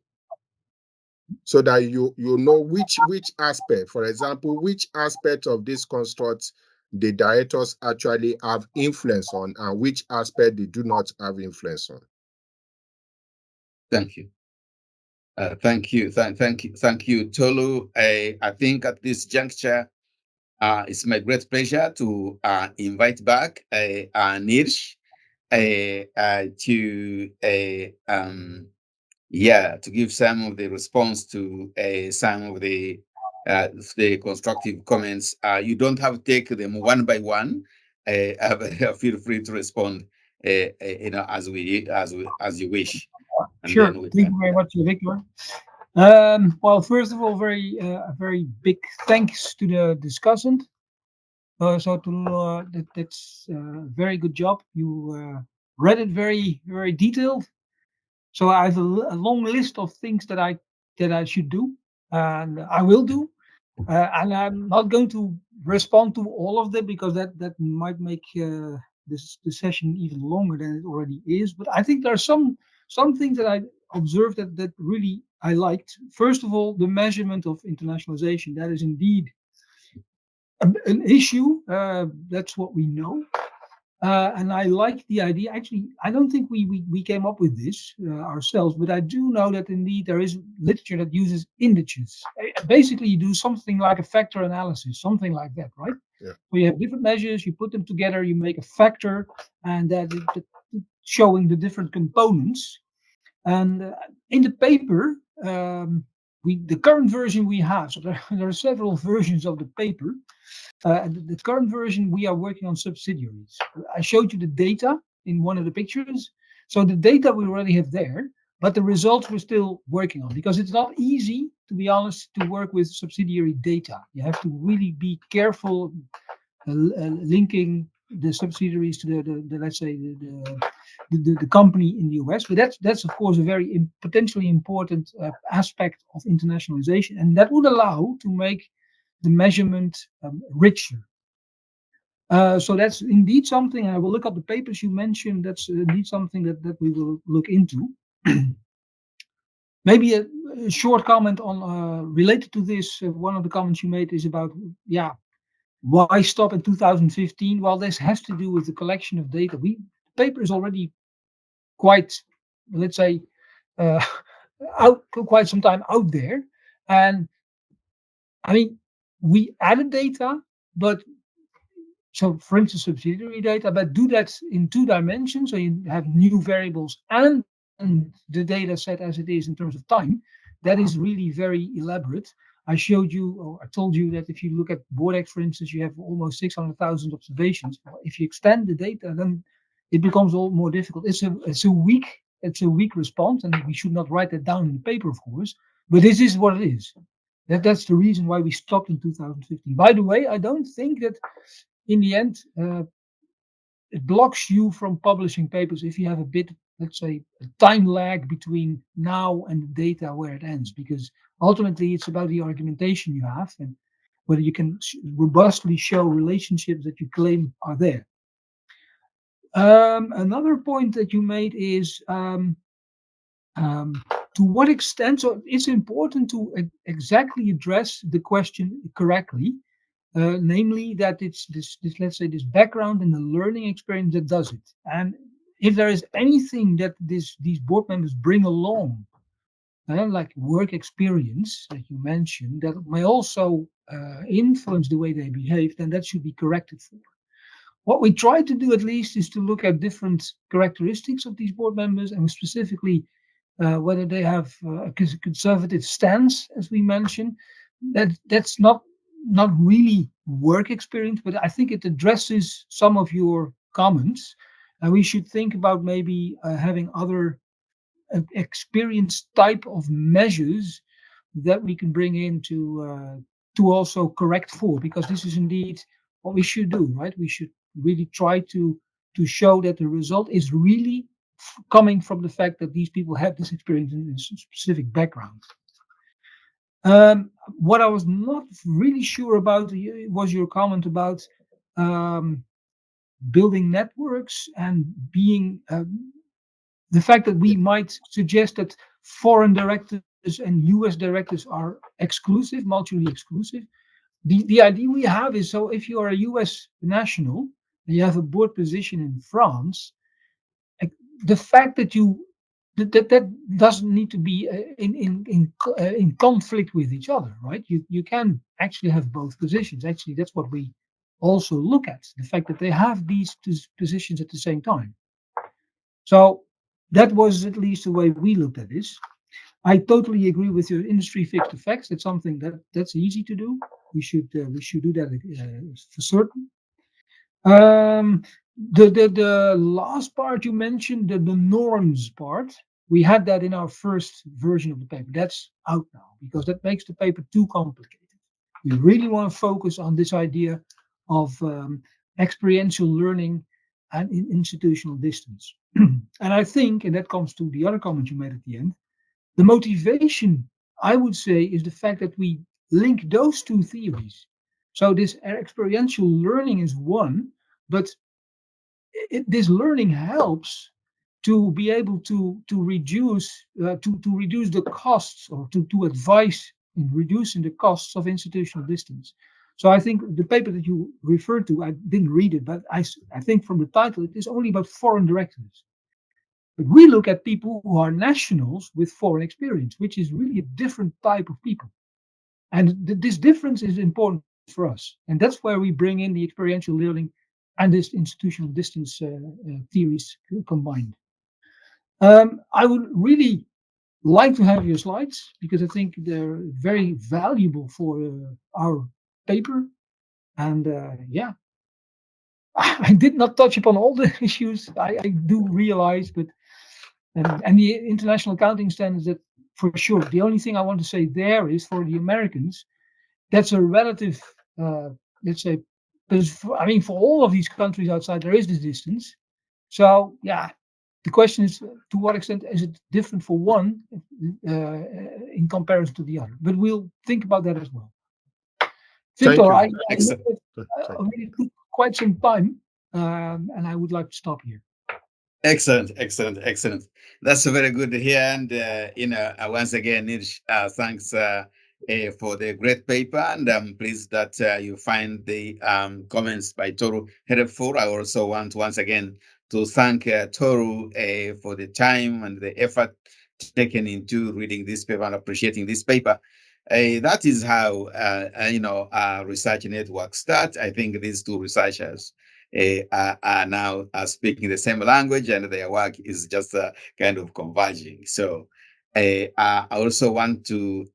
so that you know which aspect, for example, which aspect of this construct the directors actually have influence on, and which aspect they do not have influence on. Thank you. Thank you, Tolu. I think at this juncture, it's my great pleasure to invite back Niels to give some of the response to some of the constructive comments. You don't have to take them one by one. Feel free to respond, as you wish. And Sure. then Thank you very much, Victor. Well, first of all, a very big thanks to the discussant. That's a very good job. You read it very detailed. So I have a long list of things that I should do, and I will do. And I'm not going to respond to all of them, because that might make this session even longer than it already is. But I think there are some things that I observed that really I liked. First of all, the measurement of internationalization. That is indeed an issue. That's what we know. And I like the idea. Actually, I don't think we came up with this ourselves, but I do know that indeed there is literature that uses indices. Basically, you do something like a factor analysis, something like that, right? Yeah. So you have different measures, you put them together, you make a factor, and that showing the different components. And in the paper, the current version we have, so there are several versions of the paper. The current version, we are working on subsidiaries. I showed you the data in one of the pictures. So the data we already have there, but the results we're still working on, because it's not easy, to be honest, to work with subsidiary data. You have to really be careful linking the subsidiaries to the let's say the company in the US. But that's of course a very potentially important aspect of internationalization, and that would allow to make the measurement richer. So that's indeed something. I will look up the papers you mentioned. That's indeed something that we will look into. Maybe a short comment on related to this. One of the comments you made is about why stop in 2015? Well, this has to do with the collection of data. The paper is already quite, let's say, out quite some time out there, and I mean we added data, but so for instance subsidiary data, but do that in 2 dimensions. So you have new variables and the data set as it is in terms of time. That is really very elaborate. I showed you, or I told you that if you look at Bordex, for instance, you have almost 600,000 observations. Well, if you extend the data, then it becomes all more difficult. It's a weak response, and we should not write that down in the paper, of course. But this is what it is. That's the reason why we stopped in 2015. By the way, I don't think that in the end it blocks you from publishing papers if you have a bit, let's say, a time lag between now and the data where it ends, because ultimately it's about the argumentation you have and whether you can robustly show relationships that you claim are there. Another point that you made is to what extent, so it's important to exactly address the question correctly. Namely that it's this let's say this background and the learning experience that does it. And if there is anything that these board members bring along, like work experience that you mentioned, that may also influence the way they behave, then that should be corrected for. What we try to do at least is to look at different characteristics of these board members, and specifically whether they have a conservative stance, as we mentioned. That's not really work experience, but I think it addresses some of your comments, and we should think about maybe having other experience type of measures that we can bring in to also correct for, because this is indeed what we should do, right? We should really try to show that the result is really coming from the fact that these people have this experience in a specific background. What I was not really sure about was your comment about building networks and being the fact that we might suggest that foreign directors and US directors are exclusive, mutually exclusive. The idea we have is, so if you are a US national and you have a board position in France, the fact that that doesn't need to be in conflict with each other, right? You can actually have both positions. Actually, that's what we also look at, the fact that they have these two positions at the same time. So that was at least the way we looked at this. I totally agree with your industry fixed effects. It's something that's easy to do. We should do that for certain. The last part you mentioned, the norms part, we had that in our first version of the paper. That's out now because that makes the paper too complicated. We really want to focus on this idea of experiential learning and institutional distance. And I think, and that comes to the other comment you made at the end, the motivation, I would say, is the fact that we link those two theories. So this experiential learning is one, but this learning helps to be able to reduce the costs, or to advise in reducing the costs of institutional distance. So I think the paper that you referred to, I didn't read it, but I think from the title it is only about foreign directors. But we look at people who are nationals with foreign experience, which is really a different type of people. And this difference is important for us. And that's where we bring in the experiential learning and this institutional distance theories combined. I would really like to have your slides because I think they're very valuable for our paper. And yeah, I did not touch upon all the issues I do realize, but and the international accounting standards, that for sure. The only thing I want to say there is for the Americans, that's a relative, let's say, I mean, for all of these countries outside, there is this distance. So yeah, the question is to what extent is it different for one in comparison to the other? But we'll think about that as well. Thank Victor, you. I Excellent. already took quite some time, and I would like to stop here. Excellent, excellent, excellent. That's very good to hear. And, once again, Niels, thanks for the great paper. And I'm pleased that you find the comments by Toru helpful. I also want once again to thank Toru for the time and the effort taken into reading this paper and appreciating this paper. That is how, research networks start. I think these two researchers are now speaking the same language, and their work is just kind of converging. So I also want to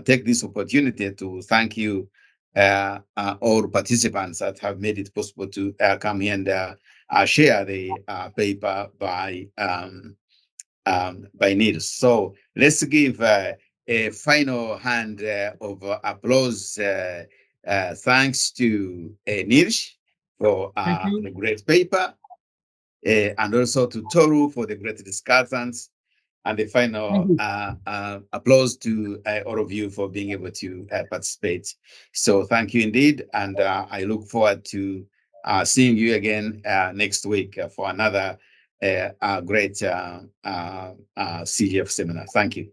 take this opportunity to thank you, all participants that have made it possible to come here and share the paper by Niels. So let's give a final hand of applause. Thanks to Niels for Thank you. the great paper, and also to Toru for the great discussions, and the final applause to all of you for being able to participate. So thank you indeed, and I look forward to seeing you again next week for another great CGF seminar. Thank you.